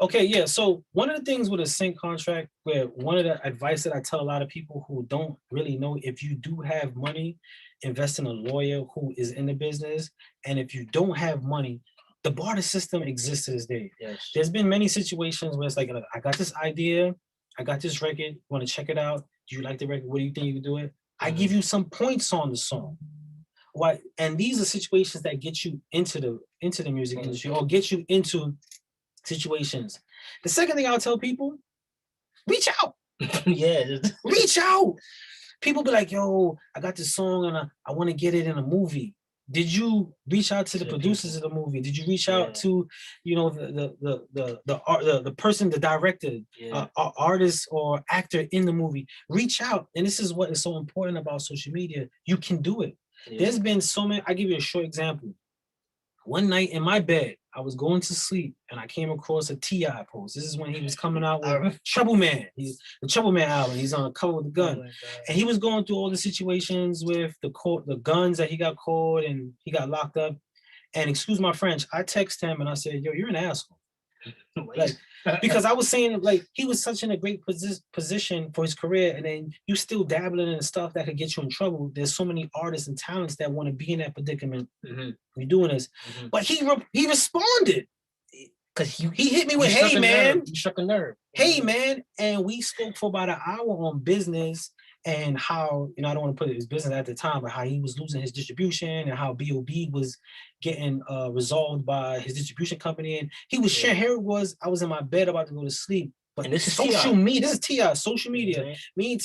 Okay, yeah. So one of the things with a sync contract, where one of the advice that I tell a lot of people who don't really know, if you do have money, invest in a lawyer who is in the business. And if you don't have money, the barter system exists to this day. Yes. There's been many situations where it's like, I got this idea, I got this record, want to check it out? Do you like the record? What do you think you can do it? I give you some points on the song. Why? And these are situations that get you into the music industry or get you into situations. The second thing I'll tell people, reach out. Reach out. People be like, yo, I got this song and I want to get it in a movie. Did you reach out to the producers of the movie? Did you reach out to, the person, the director, artist or actor in the movie? Reach out. And this is what is so important about social media. You can do it. There's been so many. I'll give you a short example. One night in my bed, I was going to sleep and I came across a T.I. post. This is when he was coming out with Trouble Man. He's the Trouble Man album. He's on a cover with the gun. And he was going through all the situations with the guns that he got caught and he got locked up. And excuse my French, I text him and I said, yo, you're an asshole. Because I was saying, he was such in a great position for his career, and then you still dabbling in stuff that could get you in trouble. There's so many artists and talents that want to be in that predicament. We're doing this, but he responded because he hit me with, "Hey man, you struck a nerve. Hey man," and we spoke for about an hour on business and how I don't want to put it his business at the time, but how he was losing his distribution and how B.O.B. was getting resolved by his distribution company, and he was sharing. Here it was, I was in my bed about to go to sleep, but and this is social media. This is T.I. Social media.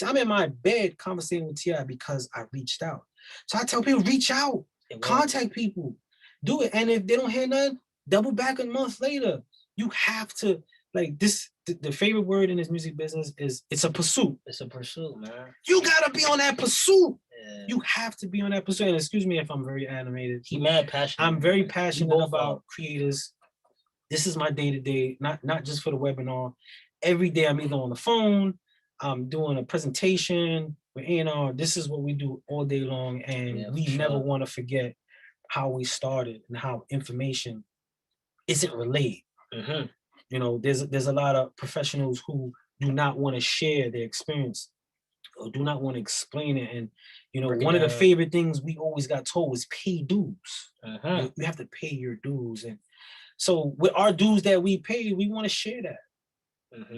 I'm in my bed conversating with T.I. because I reached out. So I tell people, reach out, contact people, do it, and if they don't hear nothing, double back a month later. You have to this. The favorite word in this music business is it's a pursuit. It's a pursuit, man. You gotta be on that pursuit. Yeah. You have to be on that pursuit. And excuse me if I'm very animated. He mad passionate. I'm very passionate about creators. This is my day-to-day, not just for the webinar. Every day I'm either on the phone, I'm doing a presentation with A&R. This is what we do all day long. And we never want to forget how we started and how information isn't relayed. There's a lot of professionals who do not want to share their experience or do not want to explain it. And, one of the favorite things we always got told is pay dues. You have to pay your dues. And so with our dues that we pay, we want to share that.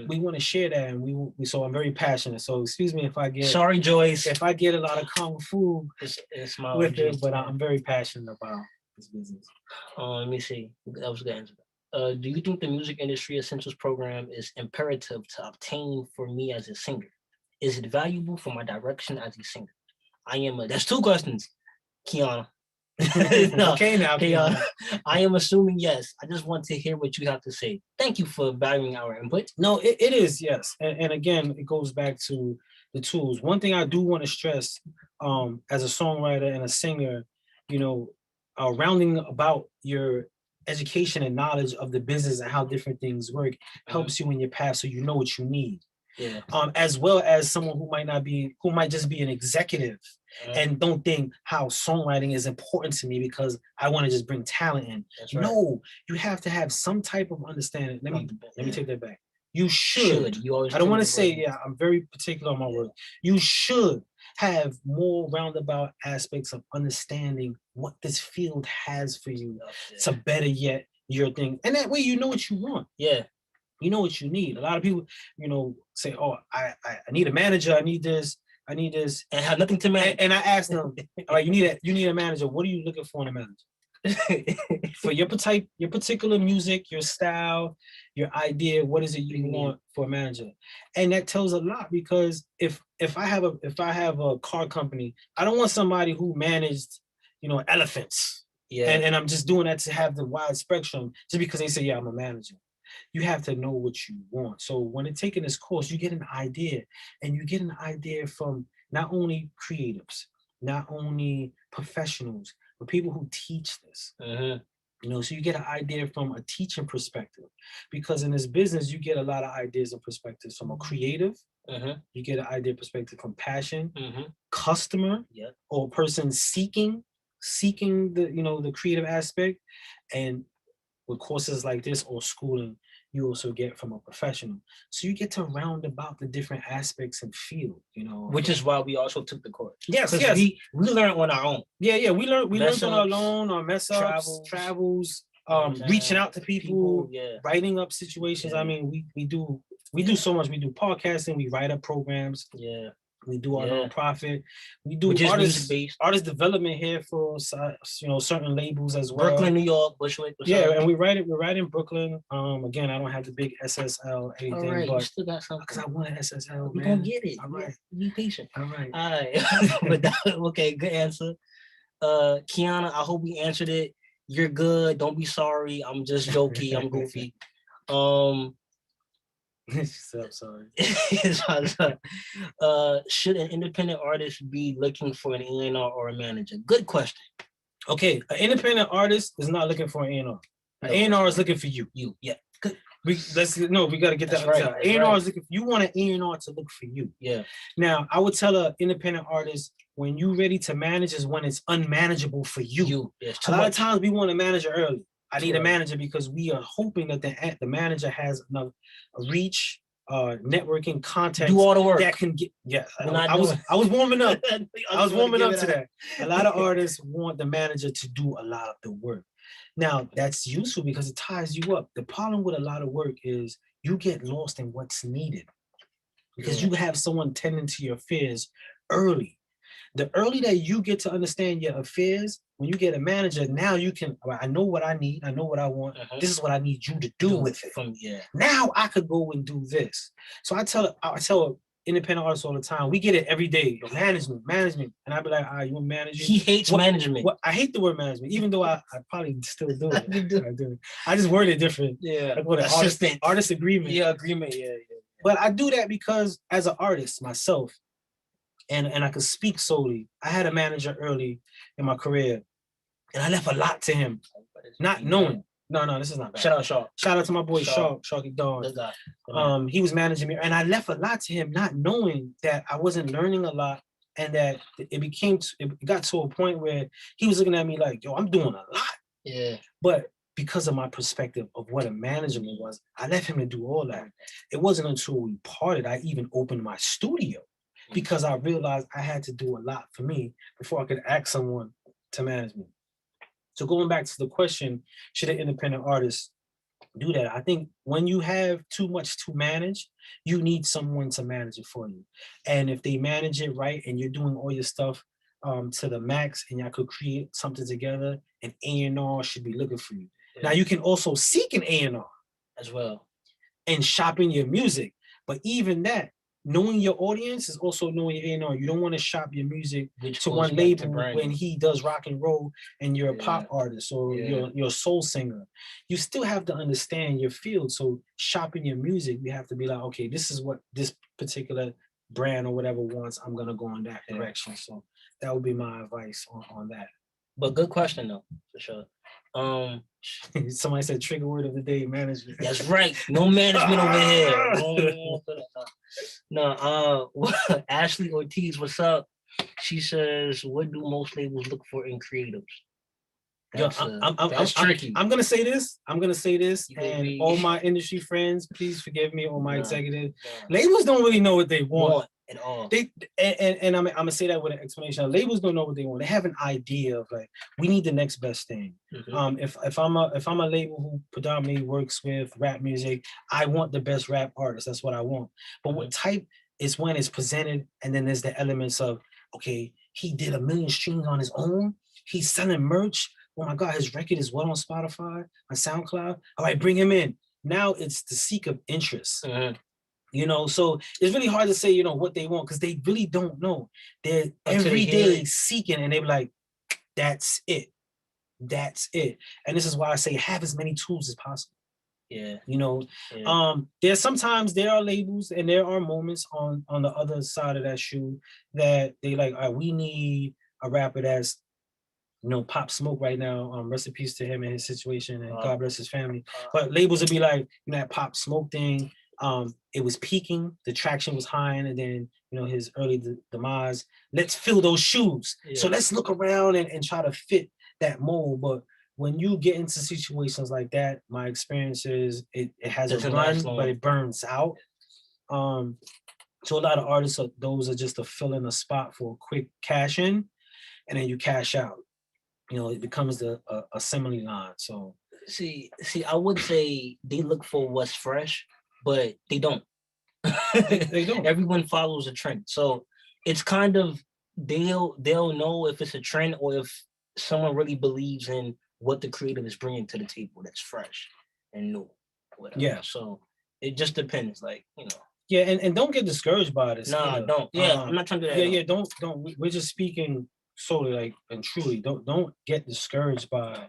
we want to share that, and we so I'm very passionate. So excuse me if I get sorry, Joyce, if I get a lot of kung fu it's my with it, but I'm very passionate about this business. Let me see. That was a good answer. Do you think the music industry essentials program is imperative to obtain for me as a singer? Is it valuable for my direction as a singer? That's 2 questions, Kiana. No, okay, now Kiana. I am assuming yes. I just want to hear what you have to say. Thank you for valuing our input. No, it is, yes. And again, it goes back to the tools. One thing I do want to stress, as a songwriter and a singer, you know, rounding about your education and knowledge of the business and how different things work helps you in your path, so you know what you need. Yeah. As well as someone who might just be an executive and don't think how songwriting is important to me because I want to just bring talent in. That's right. No, you have to have some type of understanding. Let me take that back. You should. You always. I don't want to say, I'm very particular on my word. You should have more roundabout aspects of understanding what this field has for you to better yet your thing. And that way you know what you want. Yeah. You know what you need. A lot of people, say, "Oh, I need a manager. I need this. And have nothing to manage." And I ask them, "All right, you need a manager. What are you looking for in a manager? For your particular music, your style, your idea. What is it you want for a manager?" And that tells a lot, because if I have a car company, I don't want somebody who managed, elephants. Yeah. And I'm just doing that to have the wide spectrum, just because they say, "Yeah, I'm a manager." You have to know what you want. So when you're taking this course, you get an idea, and you get an idea from not only creatives, not only professionals, but people who teach this. So you get an idea from a teaching perspective, because in this business, you get a lot of ideas and perspectives from a creative. You get an idea perspective from passion, customer, or person seeking the creative aspect. And with courses like this or schooling, you also get from a professional. So you get to round about the different aspects and field, Which is why we also took the course. Yes. We learned on our own. Yeah. We learned on our own, our mess ups, travels, reaching out to people, writing up situations. I mean, we do so much. We do podcasting, we write up programs. Yeah. We do our nonprofit. We do artist development here for certain labels as well. Brooklyn, New York, Bushwick. And we're right in Brooklyn. Again, I don't have the big SSL anything, right, but you still got something. Because I want an SSL. We gonna get it. All right, be patient. All right. Okay, good answer. Kiana, I hope we answered it. You're good. Don't be sorry. I'm just jokey. I'm goofy. I'm sorry. Should an independent artist be looking for an A&R or a manager? Good question. Okay, an independent artist is not looking for an A&R. An A&R is looking for you. Yeah. We got to get that right. A&R is looking. You want an A&R to look for you. Yeah. Now, I would tell an independent artist, when you're ready to manage is when it's unmanageable for you. A lot of times we want a manager early. I need a manager because we are hoping that the manager has enough reach, networking, contact. Do all the work. That can get. Yeah, I was warming up. I was warming up to that. A lot of artists want the manager to do a lot of the work. Now, that's useful because it ties you up. The problem with a lot of work is you get lost in what's needed, because you have someone tending to your affairs early. The early that you get to understand your affairs, when you get a manager, now you can, I know what I need, I know what I want. This is what I need you to do with it. Now I could go and do this. So I tell independent artists all the time, we get it every day. Management. And I'd be like, all right, you want management? He hates management. I hate the word management, even though I probably still do it. I do. I just word it different. Yeah. Like what an artist agreement. Yeah, agreement. Yeah. But I do that because as an artist myself, and I could speak solely, I had a manager early in my career, and I left a lot to him, not knowing. No, this is not bad. Shout out to my boy Sharky Dog. He was managing me, and I left a lot to him, not knowing that I wasn't learning a lot, and that it got to a point where he was looking at me like, yo, I'm doing a lot. Yeah. But because of my perspective of what a management was, I left him to do all that. It wasn't until we parted, I even opened my studio, because I realized I had to do a lot for me before I could ask someone to manage me. So going back to the question, should an independent artist do that. I think when you have too much to manage, you need someone to manage it for you. And if they manage it right and you're doing all your stuff to the max and y'all could create something together, an A&R should be looking for you. Now you can also seek an A&R as well and shopping your music. But even that, knowing your audience is also knowing your A&R. You don't want to shop your music to one label when he does rock and roll and you're a pop artist or you're a soul singer. You still have to understand your field. So shopping your music, you have to be like, okay, this is what this particular brand or whatever wants. I'm gonna go in that direction. So that would be my advice on that. But good question though, for sure. Somebody said trigger word of the day, management. That's right. No management over here. No, Ashley Ortiz, what's up? She says, what do most labels look for in creatives? That's tricky. I'm gonna say this. And all my industry friends, please forgive me, all my executives. Labels don't really know what they want at all. And I'm gonna say that with an explanation. Labels don't know what they want. They have an idea of like, we need the next best thing. If I'm a label who predominantly works with rap music, I want the best rap artist. That's what I want. But what type is when it's presented, and then there's the elements of, okay, he did 1 million streams on his own. He's selling merch. Oh my God, his record is what on Spotify, on SoundCloud? All right, bring him in. Now it's the seek of interest. You know, so it's really hard to say, you know, what they want because they really don't know. They're every day seeking and they're like, that's it. That's it. And this is why I say have as many tools as possible. Yeah. You know, there's sometimes there are labels and there are moments on the other side of that shoe that they like, all right, we need a rapper that's, you know, Pop Smoke right now. Rest in peace to him and his situation, and God bless his family. But labels would be like, you know, that Pop Smoke thing. It was peaking, the traction was high, and then, you know, his early demise. Let's fill those shoes. So let's look around and try to fit that mold. But when you get into situations like that, my experience is it has a run, but it burns out. So a lot of artists, those are just to fill in a spot for a quick cash in, and then you cash out. You know, it becomes a assembly line. So see, I would say they look for what's fresh, but they don't. they don't. Everyone follows a trend. So it's kind of they'll know if it's a trend or if someone really believes in what the creative is bringing to the table that's fresh and new. Whatever. Yeah. So it just depends, like, you know. Yeah, and don't get discouraged by this. Nah, don't. Yeah, I'm not trying to do that. Yeah, don't. We're just speaking solely, like, and truly. Don't get discouraged by,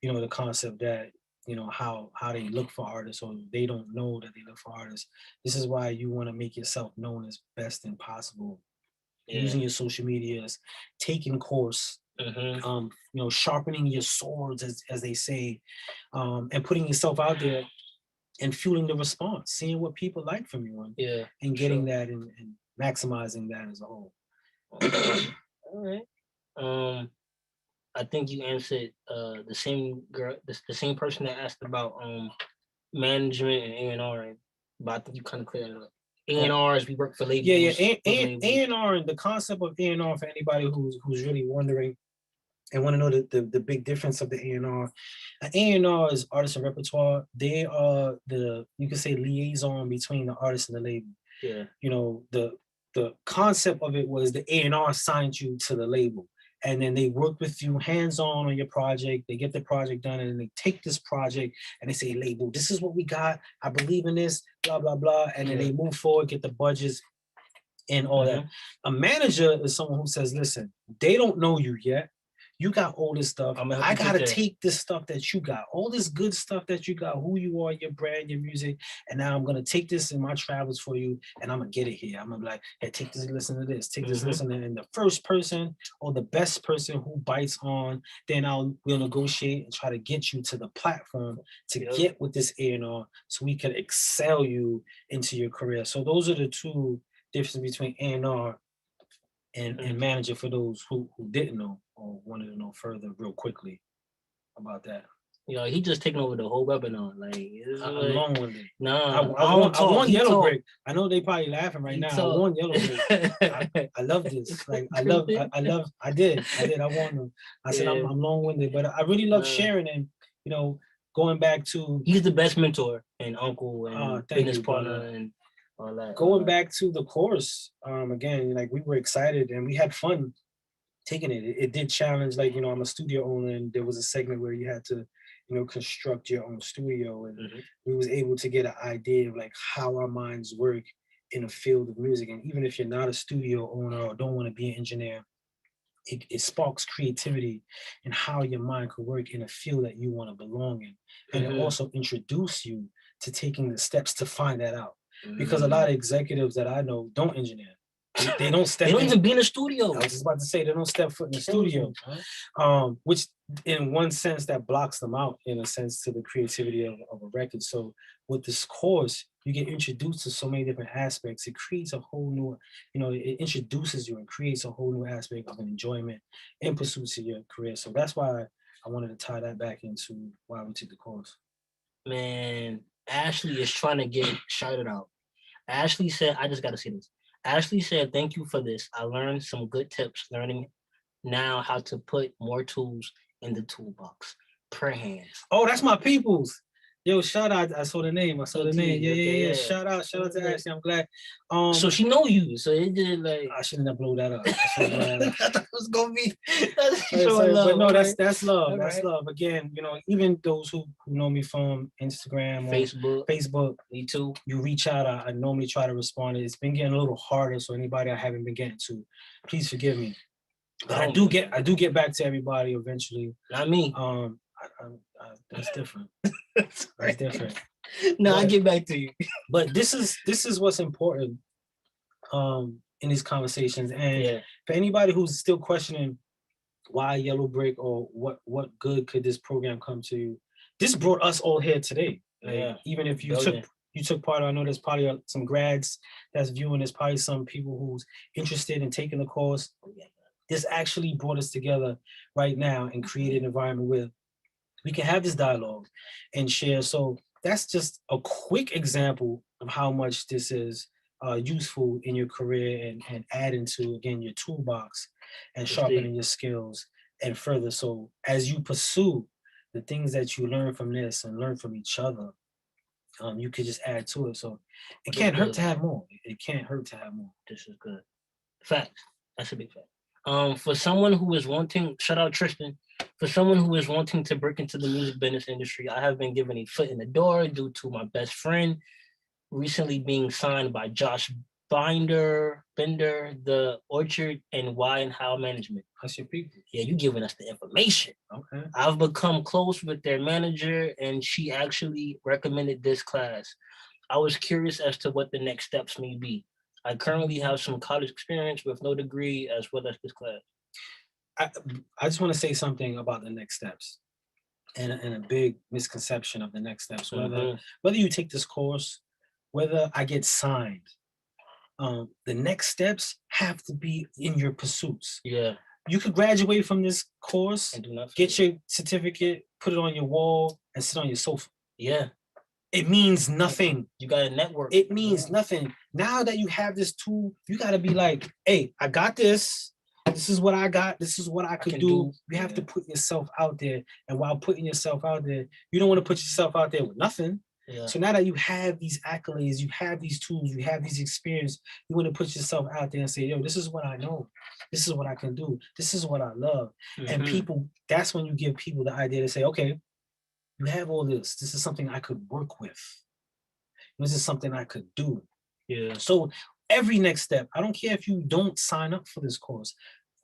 you know, the concept that, you know, how they look for artists, or they don't know that they look for artists. This is why you want to make yourself known as best and possible. Using your social medias, taking course, you know, sharpening your swords, as they say, and putting yourself out there and fueling the response, seeing what people like from you, and getting that and maximizing that as a whole. All right. I think you answered the same girl, the same person that asked about management and A&R, but I think you kind of cleared it up. A&Rs, we work for labels. Yeah. A&R, and the concept of A&R for anybody who's really wondering and want to know the big difference of the A&R. An A&R is artist and repertoire. They are you can say, liaison between the artist and the label. Yeah. You know, the concept of it was the A&R signed you to the label, and then they work with you hands-on your project. They get the project done, and then they take this project and they say, label, this is what we got. I believe in this, blah, blah, blah. And then they move forward, get the budgets and all that. A manager is someone who says, listen, they don't know you yet. You got all this stuff. I gotta take this stuff that you got, all this good stuff that you got, who you are, your brand, your music, and now I'm gonna take this in my travels for you, and I'm gonna get it here. I'm gonna be like, hey, take this, listen to this, take this, listen to it. And the first person or the best person who bites on, then we'll negotiate and try to get you to the platform to get with this A&R, so we can excel you into your career. So those are the two differences between A&R and manager, for those who didn't know or wanted to know further real quickly about that. Yo, he just taking over the whole webinar. Like, I'm long-winded. Nah, I want Yellowbrick. I know they probably laughing right now. I want Yellowbrick. I love this. Like, I did. I want them. I said I'm long-winded, but I really love sharing, and, you know, going back to He's the best mentor and uncle and thank business you, partner brother. and all that. Going back to the course, again, like we were excited and we had fun taking it. It did challenge, like, you know, I'm a studio owner and there was a segment where you had to, you know, construct your own studio, and we was able to get an idea of like how our minds work in a field of music. And even if you're not a studio owner or don't want to be an engineer, it sparks creativity and how your mind could work in a field that you want to belong in. And it also introduce you to taking the steps to find that out. Because a lot of executives that I know don't engineer. They don't step They don't in. even be in the studio. I was just about to say they don't step foot in the studio, which in one sense that blocks them out in a sense to the creativity of a record. So with this course, you get introduced to so many different aspects. It creates a whole new, you know, it introduces you and creates a whole new aspect of an enjoyment in pursuits of your career. So that's why I wanted to tie that back into why we took the course. Man, Ashley is trying to get shouted out. Ashley said, I just got to see this. Ashley said, thank you for this. I learned some good tips, learning now how to put more tools in the toolbox. Per hands. Oh, that's my peoples. Yo, shout out. I saw the name. Yeah. Shout out to Ashley. I'm glad. So she know you. So it did like I shouldn't have blown that up. I thought it was gonna be. Love, but no, right? that's love. All that's right. love. Again, you know, even those who know me from Instagram or Facebook, me too. You reach out. I normally try to respond. It's been getting a little harder. So anybody I haven't been getting to, please forgive me. But I do get back to everybody eventually. Not me. That's different. That's different. No, I get back to you. But this is what's important in these conversations. And for anybody who's still questioning why Yellowbrick or what good could this program come to you, this brought us all here today. Like, even if you took part, I know there's probably some grads that's viewing, there's probably some people who's interested in taking the course. This actually brought us together right now and created an environment where we can have this dialogue and share. So that's just a quick example of how much this is useful in your career and adding to, again, your toolbox and sharpening your skills and further. So as you pursue the things that you learn from this and learn from each other, you could just add to it. So it can't hurt to have more. It can't hurt to have more. This is good. Facts. That's a big fact. For someone who is wanting, shout out Tristan, for someone who is wanting to break into the music business industry, I have been given a foot in the door due to my best friend recently being signed by Josh Bender, the Orchard and Why and How Management. That's your people. Yeah, you giving us the information. Okay. I've become close with their manager and she actually recommended this class. I was curious as to what the next steps may be. I currently have some college experience with no degree as well as this class. I just want to say something about the next steps and a big misconception of the next steps. Whether you take this course, whether I get signed, the next steps have to be in your pursuits. Yeah. You could graduate from this course, and get your certificate, put it on your wall, and sit on your sofa. Yeah. It means nothing. You got a network. It means nothing. Now that you have this tool, you got to be like, hey, I got this. This is what I got. This is what I could do. You have to put yourself out there. And while putting yourself out there, you don't want to put yourself out there with nothing. Yeah. So now that you have these accolades, you have these tools, you have these experience, you want to put yourself out there and say, yo, this is what I know. This is what I can do. This is what I love. And people, that's when you give people the idea to say, okay, you have all this. This is something I could work with. This is something I could do. Yeah. So every next step, I don't care if you don't sign up for this course.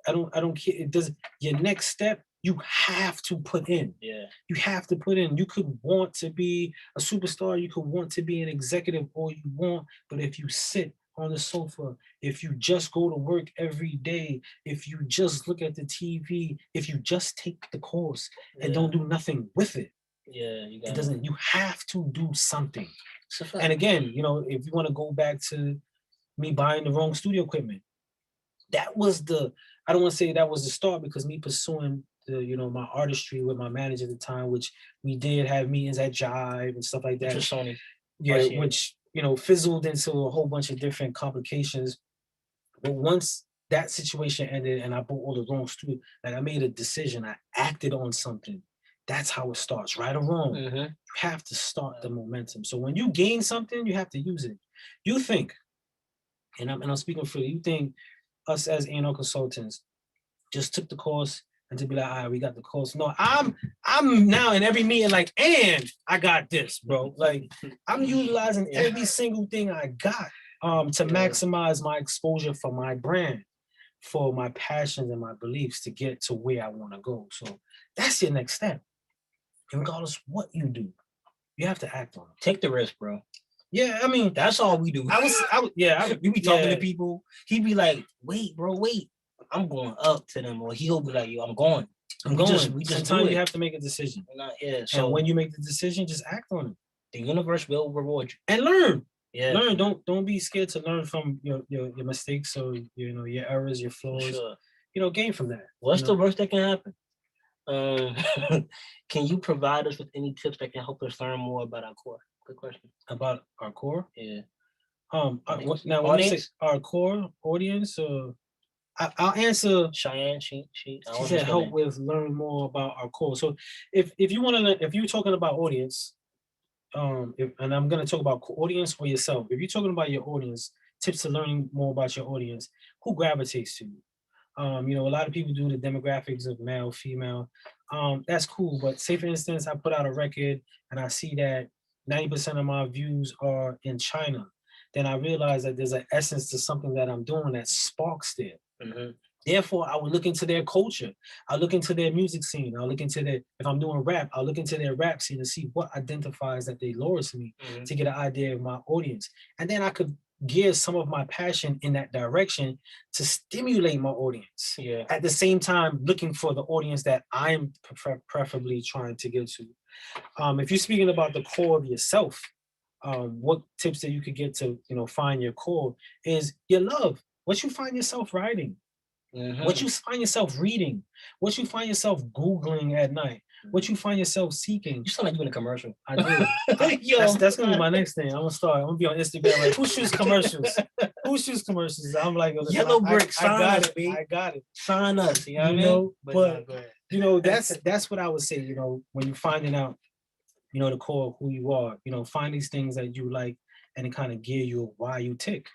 I don't care. It does. Your next step, you have to put in. Yeah. You have to put in. You could want to be a superstar. You could want to be an executive all you want. But if you sit on the sofa, if you just go to work every day, if you just look at the TV, if you just take the course and don't do nothing with it, it doesn't. You have to do something. And again, you know, if you want to go back to me buying the wrong studio equipment, that was the. I don't want to say that was the start, because me pursuing the, you know, my artistry with my manager at the time, which we did have meetings at Jive and stuff like that. Sony. Yeah, which, you know, fizzled into a whole bunch of different complications. But once that situation ended and I bought all the wrong studio, like I made a decision, I acted on something. That's how it starts, right or wrong. You have to start the momentum. So when you gain something, you have to use it. You think, and I'm speaking for you, think us as A&R consultants just took the course and to be like, all right, we got the course. No, I'm now in every meeting like, and I got this, bro. Like I'm utilizing every single thing I got to maximize my exposure for my brand, for my passions and my beliefs to get to where I want to go. So that's your next step. And regardless what you do, you have to act on it. Take the risk, bro. Yeah, I mean, that's all we do. We be talking to people. He'd be like, wait, bro, wait. I'm going up to them, or he'll be like, yo, I'm going. We just sometimes you have to make a decision. So when you make the decision, just act on it. The universe will reward you. And learn. Yeah. Learn. Don't be scared to learn from your mistakes or your errors, your flaws. Sure. Gain from that. What's the worst that can happen? Can you provide us with any tips that can help us learn more about our core? Good question. About our core? Yeah. Now when you say our core audience, I'll answer. Cheyenne, she said help with learn more about our core. So if you want to learn, if you're talking about audience, and I'm gonna talk about audience or yourself. If you're talking about your audience, tips to learning more about your audience, who gravitates to you? A lot of people do the demographics of male, female. That's cool, but say for instance, I put out a record and I see that 90% of my views are in China. Then I realize that there's an essence to something that I'm doing that sparks there. Therefore, I would look into their culture. I look into their music scene. I look into if I'm doing rap, I'll look into their rap scene to see what identifies that they lures to me to get an idea of my audience. And then I could gear some of my passion in that direction to stimulate my audience. Yeah. At the same time, looking for the audience that I'm preferably trying to get to. If you're speaking about the core of yourself, what tips that you could get to, find your core is your love. What you find yourself writing, what you find yourself reading, what you find yourself Googling at night, what you find yourself seeking. You sound like you in a commercial. I do. That's gonna be my next thing. I'm gonna be on Instagram like, who shoots commercials? Who shoots commercials? I'm like, Yellowbrick, I got it. Sign us. You know what I mean? But that's what I would say. When you're finding out, the core of who you are. Find these things that you like, and it kind of gear you why you tick.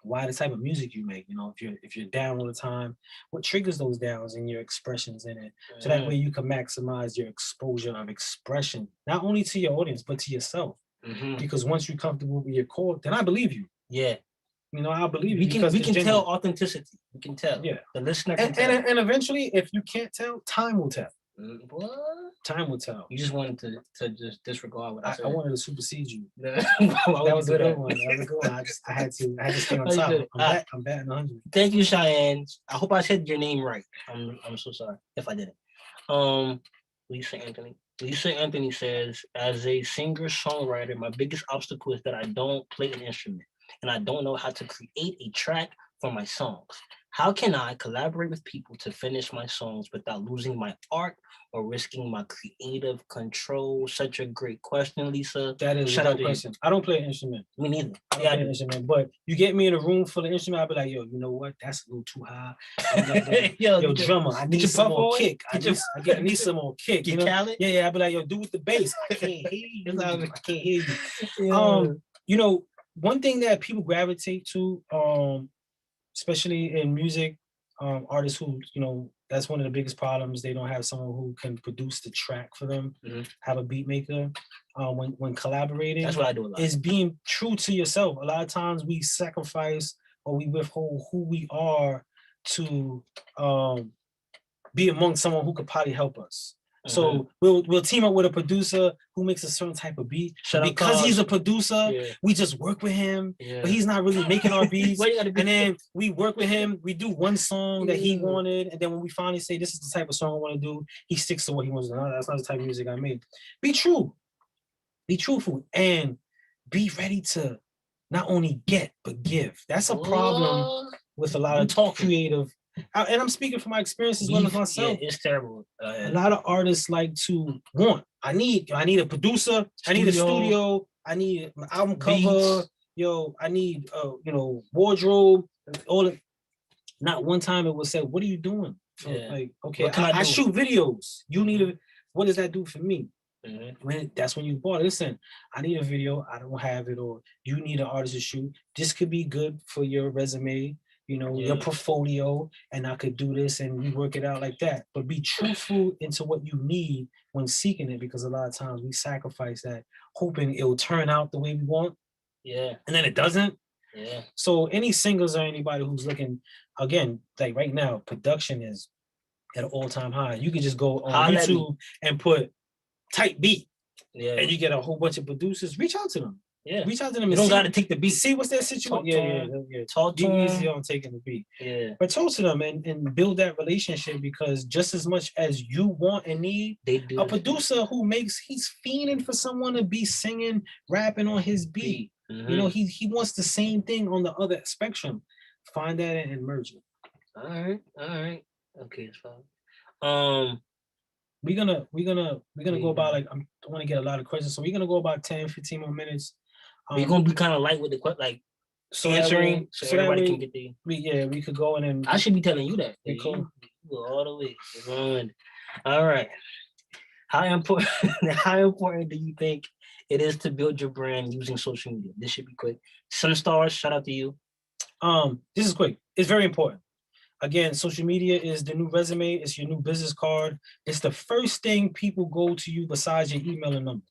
Why the type of music you make, if you're down all the time, what triggers those downs and your expressions in it, so that way you can maximize your exposure of expression, not only to your audience but to yourself. Because once you're comfortable with your core, then I believe you. Yeah, I believe you. We can tell authenticity. We can tell. Yeah, the listener can tell. And eventually, if you can't tell, time will tell. What? Time will tell. You just wanted to just disregard what I said. I wanted to supersede you. That was a good one. I had to stay on top. I'm batting 100. Thank you, Cheyenne. I hope I said your name right. I'm so sorry if I didn't. Lisa Anthony says, as a singer-songwriter, my biggest obstacle is that I don't play an instrument and I don't know how to create a track for my songs. How can I collaborate with people to finish my songs without losing my art or risking my creative control? Such a great question, Lisa. That is a good question. I don't play an instrument. Me neither. I don't play an instrument, but you get me in a room full of instruments, I'll be like, yo, you know what? That's a little too high. Yo, drummer, I need some more kick. I need some more kick. You know? Yeah, I'll be like, yo, do with the bass. I can't hear you. I can't hear you. Yeah. One thing that people gravitate to, especially in music, artists who, that's one of the biggest problems. They don't have someone who can produce the track for them, have a beat maker. When collaborating, that's what I do a lot. Is being true to yourself. A lot of times we sacrifice or we withhold who we are to be among someone who could probably help us. So we'll team up with a producer who makes a certain type of beat. Because he's a producer, we just work with him, but he's not really making our beats. And then we work with him, we do one song that he wanted, and then when we finally say this is the type of song I want to do, he sticks to what he wants to do. No, that's not the type of music I made. Be true. Be truthful and be ready to not only get, but give. That's a problem with a lot of creative. And I'm speaking from my experience as well as myself. Yeah, it's terrible. A lot of artists like to want. I need a producer. I need a studio. I need an album cover. I need wardrobe. All of. Not one time it was said, "What are you doing?" Like, okay, I shoot videos. You need what does that do for me? Mm-hmm. That's when you bought it. Listen, I need a video, I don't have it, or you need an artist to shoot. This could be good for your resume, your portfolio, and I could do this and we work it out like that. But be truthful into what you need when seeking it, because a lot of times we sacrifice that hoping it will turn out the way we want. Yeah. And then it doesn't. Yeah. So any singles or anybody who's looking, again, like right now, production is at an all-time high. You can just go on YouTube and put type beat. Yeah. And you get a whole bunch of producers. Reach out to them. Yeah. Reach out to them. You don't got to take the beat. See what's their situation. Yeah. Talk to Be them. easy on taking the beat. Yeah. But talk to them and build that relationship, because just as much as you want and need, they do. A producer he's fiending for someone to be singing, rapping on his beat. Mm-hmm. He wants the same thing on the other spectrum. Find that and merge it. All right. Okay, it's fine. We're gonna go about, like, I want to get a lot of questions, so we're gonna go about 10, 15 more minutes. We're gonna be kind of light with the answering, so everybody can get the. We could go in and. I should be telling you that. We cool. You go all the way. All right. How important do you think it is to build your brand using social media? This should be quick. Sunstars, shout out to you. This is quick. It's very important. Again, social media is the new resume. It's your new business card. It's the first thing people go to you besides your email and number.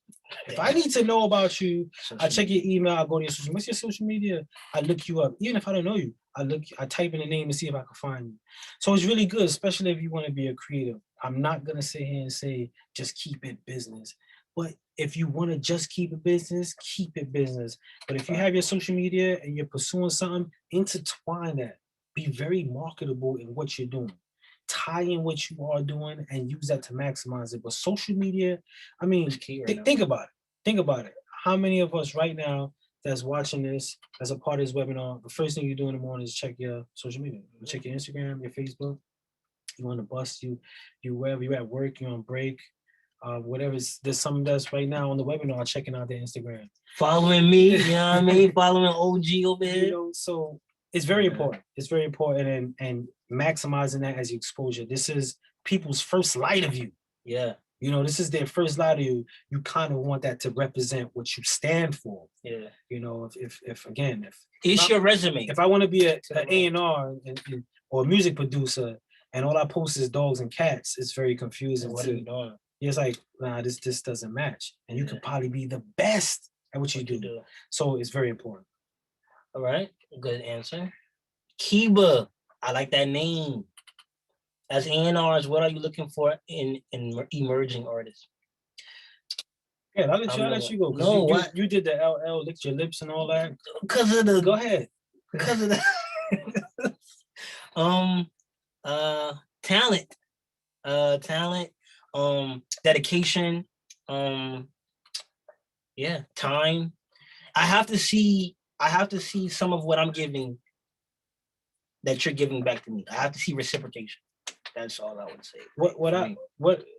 If I need to know about you, I check your email. I go to your social. What's your social media? I look you up. Even if I don't know you, I type in the name and see if I can find you. So it's really good, especially if you want to be a creative. I'm not gonna sit here and say just keep it business. But if you want to just keep it business, keep it business. But if you have your social media and you're pursuing something, intertwine that. Be very marketable in what you're doing. Tie in what you are doing and use that to maximize it. But social media, I mean, think about it. Think about it. How many of us right now that's watching this as a part of this webinar, the first thing you do in the morning is check your social media. You check your Instagram, your Facebook. You on the bus, you wherever you're at work, you're on break. Whatever, there's some that's right now on the webinar checking out their Instagram. Following me, you know what I mean? Following OG over here. So it's very important. It's very important, and maximizing that as your exposure. This is people's first light of you. Yeah. This is their first light of you. You kind of want that to represent what you stand for. Yeah. If it's your resume. If I want to be an A&R or a music producer and all I post is dogs and cats, it's very confusing. What are you doing? It's like, nah, this doesn't match. And you could probably be the best at what you do. So it's very important. All right, good answer. Kiba, I like that name. As A&Rs, what are you looking for in emerging artists? Yeah, I'll let you go. No, what? You did the LL, licked your lips and all that. Because of the. Go ahead. Because of the. Talent. Dedication. Time. I have to see some of what I'm giving that you're giving back to me. I have to see reciprocation. That's all I would say.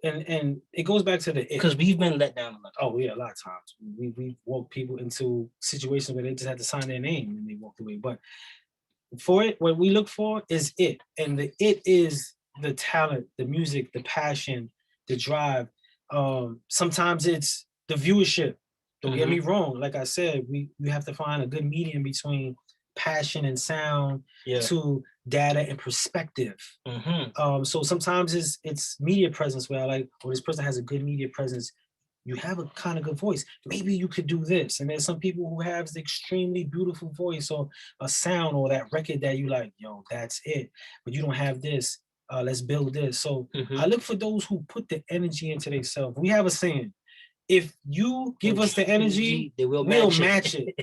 And it goes back to because we've been let down a lot. Oh yeah, a lot of times. We walked people into situations where they just had to sign their name and they walked away. But for it, what we look for is it. And the it is the talent, the music, the passion, the drive. Sometimes it's the viewership. Don't get me wrong. Like I said, we have to find a good medium between passion and sound to data and perspective. So sometimes it's media presence where I like, this person has a good media presence. You have a kind of good voice. Maybe you could do this. And there's some people who have the extremely beautiful voice or a sound or that record that you like, yo, that's it. But you don't have this. Let's build this. So I look for those who put the energy into themselves. We have a saying. If you give us the energy, we'll match it.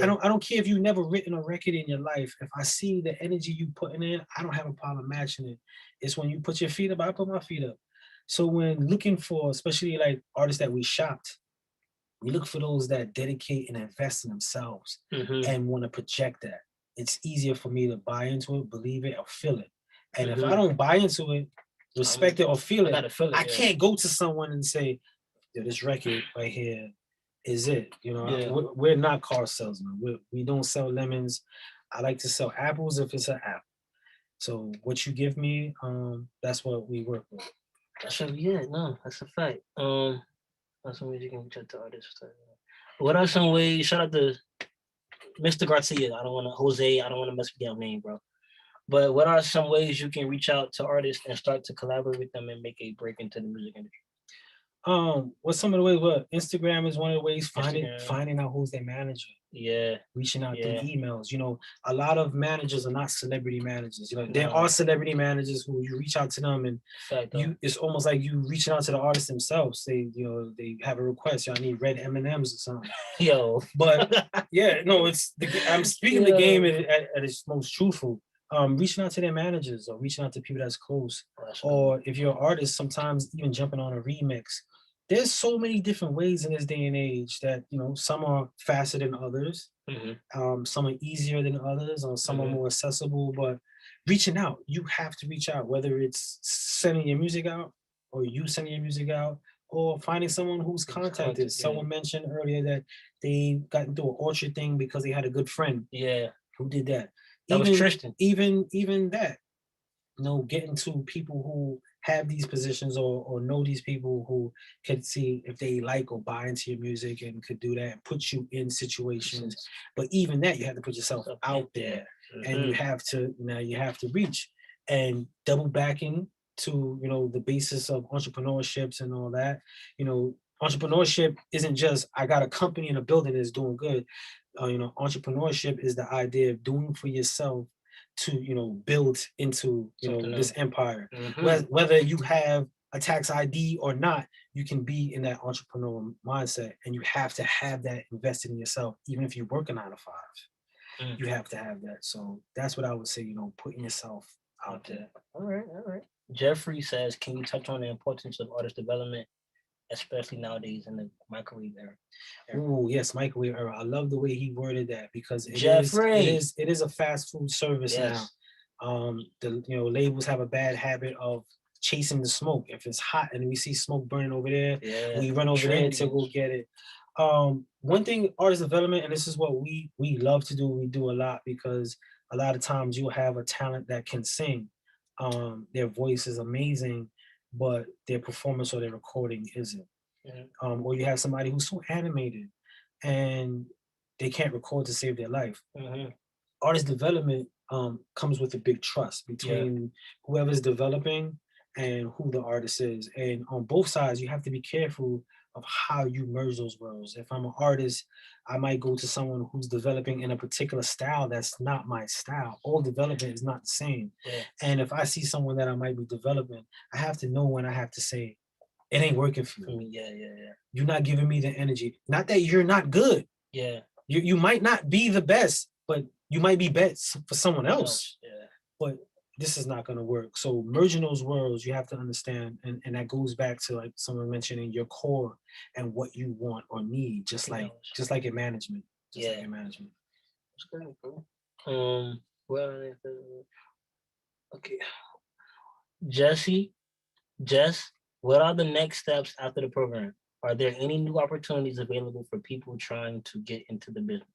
I don't care if you've never written a record in your life. If I see the energy you putting in, I don't have a problem matching it. It's when you put your feet up, I put my feet up. So when looking for, especially like artists that we shopped, we look for those that dedicate and invest in themselves and want to project that. It's easier for me to buy into it, believe it, or feel it. And if I don't buy into it, respect it, or feel it, I can't go to someone and say, this record right here is it. We're not car salesmen. We don't sell lemons. I like to sell apples if it's an apple. So what you give me, that's what we work with. That should be it. No, that's a fact. That's some ways you can reach out to artists. What are some ways? Shout out to Mr. Garcia. I don't want to Jose. I don't want to mess with your name, bro. But what are some ways you can reach out to artists and start to collaborate with them and make a break into the music industry? What's some of the ways? What Instagram is one of the ways, Instagram. finding out who's their manager, Yeah, reaching out through Yeah. emails. You know, a lot of managers are not celebrity managers. You know, there No. are celebrity managers who you reach out to them and fact. though. it's almost like you reaching out to the artists themselves. They have a request. I need red M&Ms or something. Yo, But yeah, no, I'm speaking the game at its most truthful. Reaching out to their managers or reaching out to people that's close. Or if you're an artist, sometimes even jumping on a remix. There's so many different ways in this day and age that, you know, some are faster than others. Some are easier than others, or some are more accessible. But reaching out, you have to reach out, whether it's sending your music out or you sending your music out or finding someone who's contacted. Someone mentioned earlier that they got into an orchard thing because they had a good friend. Yeah. Who did that? That was Tristan. Even that, you know, getting to people who have these positions or know these people who could see if they like or buy into your music and could do that and put you in situations. But even that, you have to put yourself out there, and you have to reach and double backing to, you know, the basis of entrepreneurships and all that. You know, entrepreneurship isn't just I got a company and a building that's doing good. You know, entrepreneurship is the idea of doing for yourself to, you know, build into, you know, this empire. Whether you have a tax ID or not, you can be in that entrepreneurial mindset, and you have to have that invested in yourself, even if you work a 9 to 5. You have to have that. So that's what I would say, you know, putting yourself out there. All right. Jeffrey says, can you touch on the importance of artist development, especially nowadays in the microwave era? Oh yes, microwave era. I love the way he worded that, because it is a fast food service now. The, you know, labels have a bad habit of chasing the smoke. If it's hot and we see smoke burning over there, we run over there to go get it. One thing, artist development, and this is what we love to do. We do a lot because a lot of times you'll have a talent that can sing. Their voice is amazing, but their performance or their recording isn't. Or you have somebody who's so animated and they can't record to save their life. Artist development comes with a big trust between whoever's developing and who the artist is. And on both sides, you have to be careful of how you merge those worlds. If I'm an artist, I might go to someone who's developing in a particular style that's not my style. All development is not the same. And if I see someone that I might be developing, I have to know when I have to say, it ain't working for me. You're not giving me the energy. Not that you're not good. You might not be the best, but you might be best for someone else. But this is not going to work. So merging those worlds, you have to understand, and that goes back to, like someone mentioning, your core and what you want or need, just like in management. Like in management. That's great, bro. Okay. Jess, what are the next steps after the program? Are there any new opportunities available for people trying to get into the business?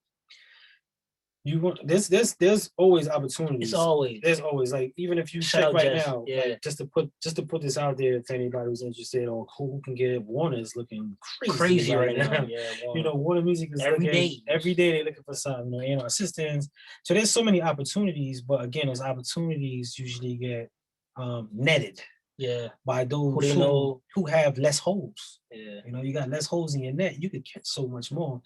You want there's always opportunities. There's always, like, even if you check right now, like, just to put this out there to anybody who's interested or who can get it. Warner is looking crazy right now. You know, Warner Music is every day they're looking for some, you know, assistants. So there's so many opportunities, but again, those opportunities usually get netted by those who have less holes. You know, you got less holes in your net, you could catch so much more.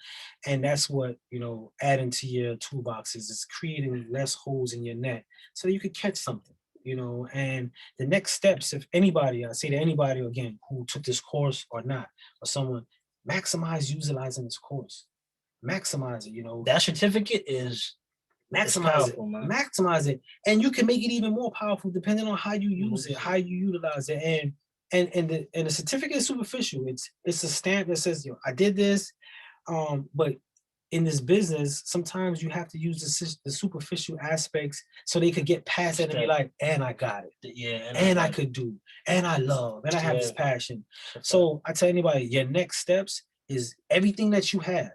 And that's what, you know, adding to your toolbox is creating less holes in your net so that you could catch something, you know. And the next steps, if anybody, I say to anybody again who took this course or not, or someone, maximize utilizing this course. Maximize it, you know. That certificate is maximize it, and you can make it even more powerful depending on how you use it, how you utilize it. And the certificate is superficial. It's a stamp that says, you know, I did this. But in this business, sometimes you have to use the superficial aspects so they could get past it and be like, and I got it. And I could do, and I love, and I have this passion. So I tell anybody, your next steps is everything that you have,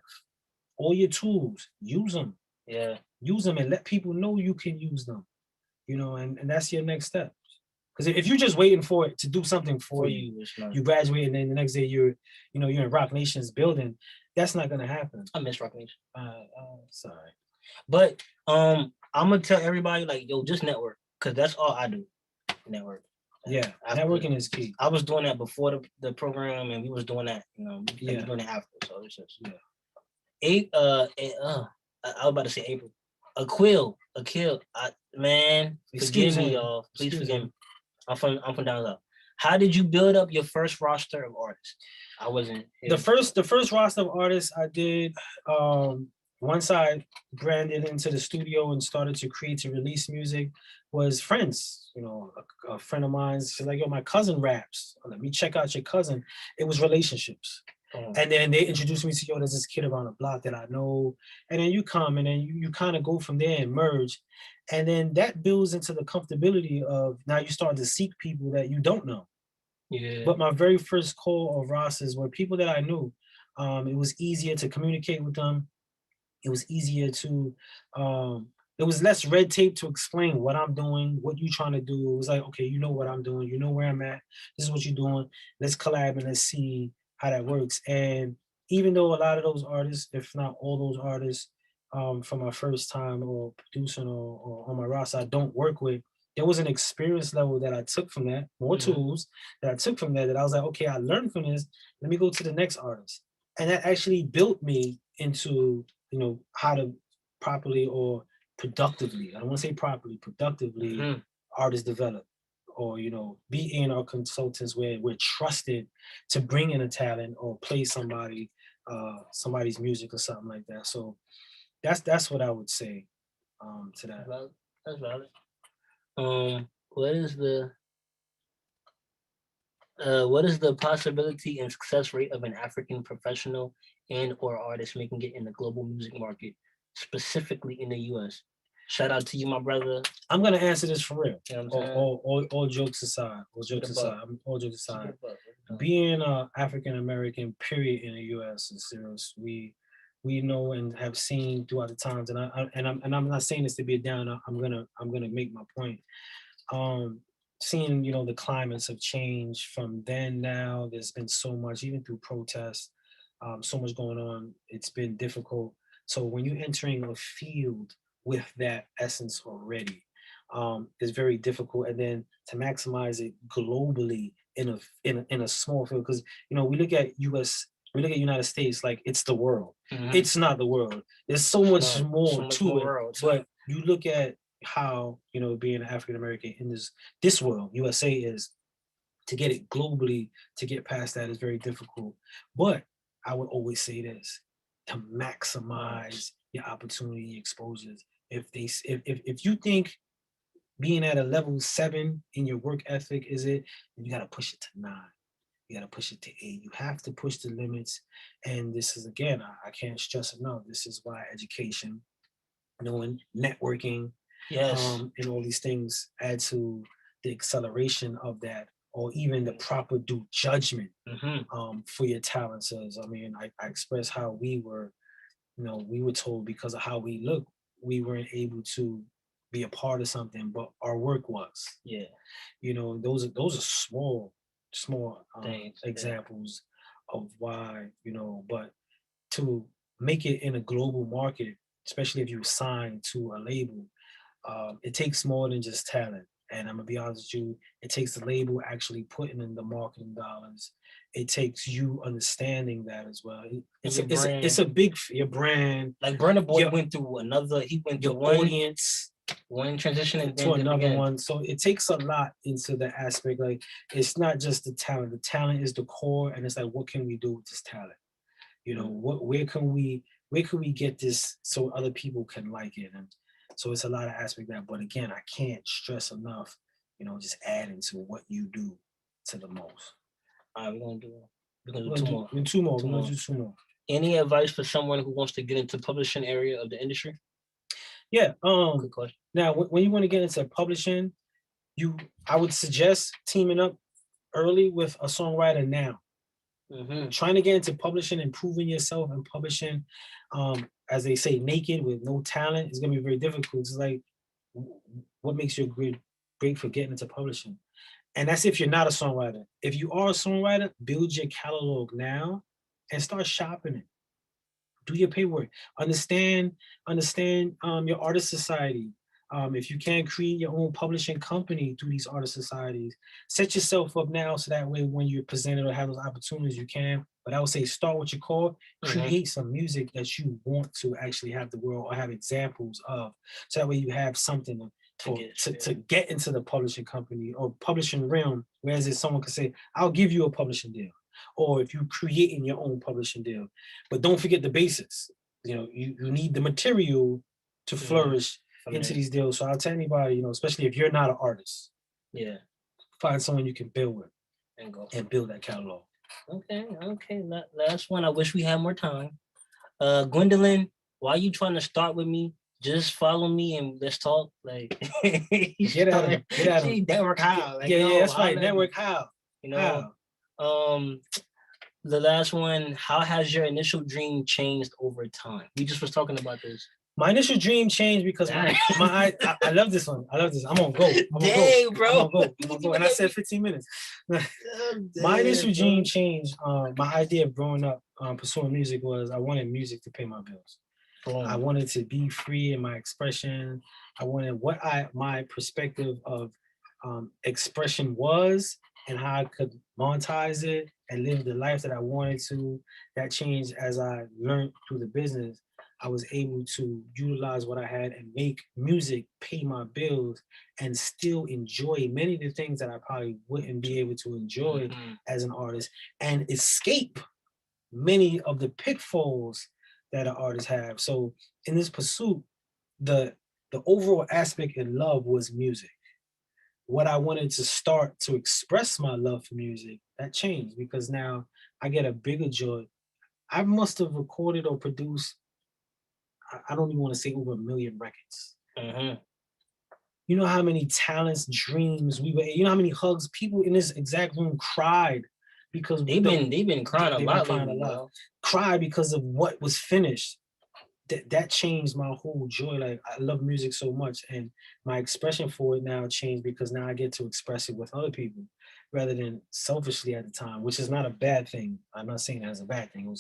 all your tools, use them. Use them and let people know you can use them, you know, and that's your next step. Because if you're just waiting for it to do something for you, it's not. you graduate and then the next day you're in Rock Nation's building, that's not gonna happen. I miss Rock Nation. Sorry. But I'm gonna tell everybody, like, yo, just network, because that's all I do. Network. Yeah, networking is key. I was doing that before the program, and we was doing that, we were doing it after. So it's just I was about to say April. Akil, man, forgive me, y'all. Please forgive me. I'm from down south. How did you build up your first roster of artists? I wasn't here. The first roster of artists I did, once I branded into the studio and started to create to release music, was friends. A friend of mine, she's like, yo, my cousin raps. Let me check out your cousin. It was relationships. And then they introduced me to, yo, there's this kid around the block that I know. And then you come and then you kind of go from there and merge. And then that builds into the comfortability of now you start to seek people that you don't know. Yeah. But my very first call of rosters were people that I knew. It was easier to communicate with them. It was easier to, it was less red tape to explain what I'm doing, what you're trying to do. It was like, okay, you know what I'm doing. You know where I'm at. This is what you're doing. Let's collab and let's see how that works. And even though a lot of those artists, if not all those artists, from my first time or producing or on my roster, I don't work with, there was an experience level that I took from that, more tools that I took from that I was like, okay, I learned from this. Let me go to the next artist. And that actually built me into, how to properly or productively, I don't want to say properly, productively artists develop. Or, be in our consultants where we're trusted to bring in a talent or play somebody's music or something like that. So that's what I would say to that. That's valid. What is the possibility and success rate of an African professional and or artist making it in the global music market, specifically in the US? Shout out to you, my brother. I'm gonna answer this for real. You know what I'm all jokes aside. Being African American, period, in the U.S. is serious. We know and have seen throughout the times, and I'm not saying this to be a down. I'm gonna make my point. Seeing the climates have changed from then now. There's been so much, even through protests, so much going on. It's been difficult. So when you're entering a field with that essence already, is very difficult. And then to maximize it globally in a small field, because we look at United States like it's the world. It's not the world. There's so much more to it. But you look at how being African American in this world, USA, is to get it globally, to get past that is very difficult. But I would always say this: to maximize your opportunity exposures. If you think being at a level 7 in your work ethic is it, then you got to push it to 9. You got to push it to 8. You have to push the limits. And this is, again, I can't stress enough. This is why education, knowing networking, and all these things add to the acceleration of that, or even the proper due judgment for your talents. I mean, I express how we were told because of how we look, we weren't able to be a part of something, but our work was. Yeah. Those are small examples of why, but to make it in a global market, especially if you sign to a label, it takes more than just talent. And I'm gonna be honest with you, it takes the label actually putting in the marketing dollars. It takes you understanding that as well. It's a big, your brand. Like Burna Boy went through your audience, one transition and to another one. So it takes a lot into the aspect. Like, it's not just the talent. The talent is the core, and it's like, what can we do with this talent? Where can we get this so other people can like it? And so it's a lot of aspect of that. But again, I can't stress enough, just adding to what you do to the most. All right, we're gonna do two more. We're gonna do two more. Any advice for someone who wants to get into publishing area of the industry? Yeah. Good question. Now, when you want to get into publishing, I would suggest teaming up early with a songwriter now. Trying to get into publishing, improving yourself and publishing, as they say, naked with no talent is gonna be very difficult. It's like, what makes you great for getting into publishing? And that's if you're not a songwriter. If you are a songwriter, build your catalog now and start shopping it. Do your paperwork. Understand your artist society. If you can create your own publishing company through these artist societies, set yourself up now so that way when you're presented or have those opportunities, you can. But I would say start what you call, create some music that you want to actually have the world or have examples of. So that way you have something to get into the publishing company or publishing realm. Whereas if someone could say, I'll give you a publishing deal. Or if you creating your own publishing deal. But don't forget the basics. You know, you need the material to flourish into these deals. So I'll tell anybody, you know, especially if you're not an artist, find someone you can build with and build that catalog. Okay. Last one. I wish we had more time. Gwendolyn, why are you trying to start with me? Just follow me and let's talk. Like, get at him. Network how? Like, yeah, that's right. Network how? You know. The last one. How has your initial dream changed over time? We just was talking about this. My initial dream changed because I love this one. I love this. I'm on go. Bro. I'm on go. And I said 15 minutes. My initial dream changed. My idea of growing up pursuing music was I wanted music to pay my bills. I wanted to be free in my expression. I wanted my perspective of expression was and how I could monetize it and live the life that I wanted to. That changed as I learned through the business. I was able to utilize what I had and make music pay my bills and still enjoy many of the things that I probably wouldn't be able to enjoy as an artist and escape many of the pitfalls that an artist have. So in this pursuit, the overall aspect in love was music. What I wanted to start to express my love for music, that changed because now I get a bigger joy. I must have recorded or produced, I don't even want to say over 1 million records. You know how many talents, dreams you know how many hugs people in this exact room cried because they've been crying a lot. Cried because of what was finished. That changed my whole joy. Like I love music so much, and my expression for it now changed because now I get to express it with other people rather than selfishly at the time, which is not a bad thing. I'm not saying that as a bad thing.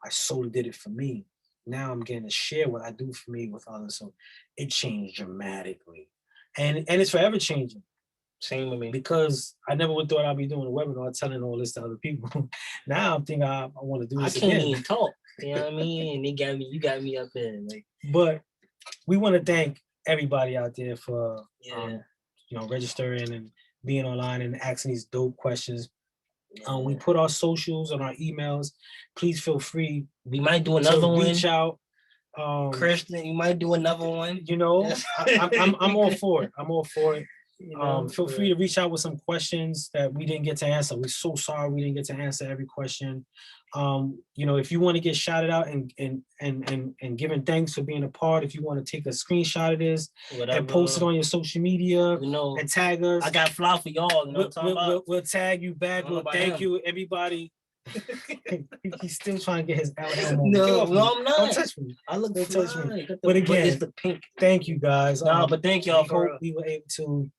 I solely did it for me. Now I'm getting to share what I do for me with others. So it changed dramatically. And it's forever changing. Same with me. Because I never would thought I'd be doing a webinar telling all this to other people. Now I'm thinking I want to do this again. I can't even talk. You know what I mean? And you got me up there. Like. But we want to thank everybody out there for registering and being online and asking these dope questions. We put our socials on our emails. Please feel free. We might do another one. Reach out. Kristen, you might do another one. You know, I'm all for it. I'm all for it. Feel free to reach out with some questions that we didn't get to answer. We're so sorry we didn't get to answer every question. If you want to get shouted out and given thanks for being a part, if you want to take a screenshot of this and post it on your social media and tag us. I got fly for y'all. We'll tag you back. We'll thank you, everybody. He's still trying to get his elbow. No, I'm not. Don't touch me. I look Don't touch me. But again, it's the pink. Thank you guys. But thank y'all for we were able to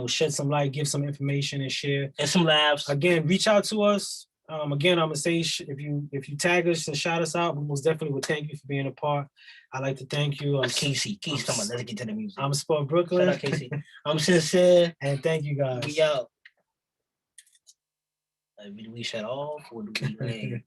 shed some light, give some information and share. And some laughs. Again, reach out to us. Again, I'm gonna say if you tag us and shout us out, we most definitely would thank you for being a part. I'd like to thank you. Casey, come on, let's get to the music. I'm Spud Brooklyn. Shout out, Casey. I'm Sincere. And thank you guys. We out. Do we shut off or do we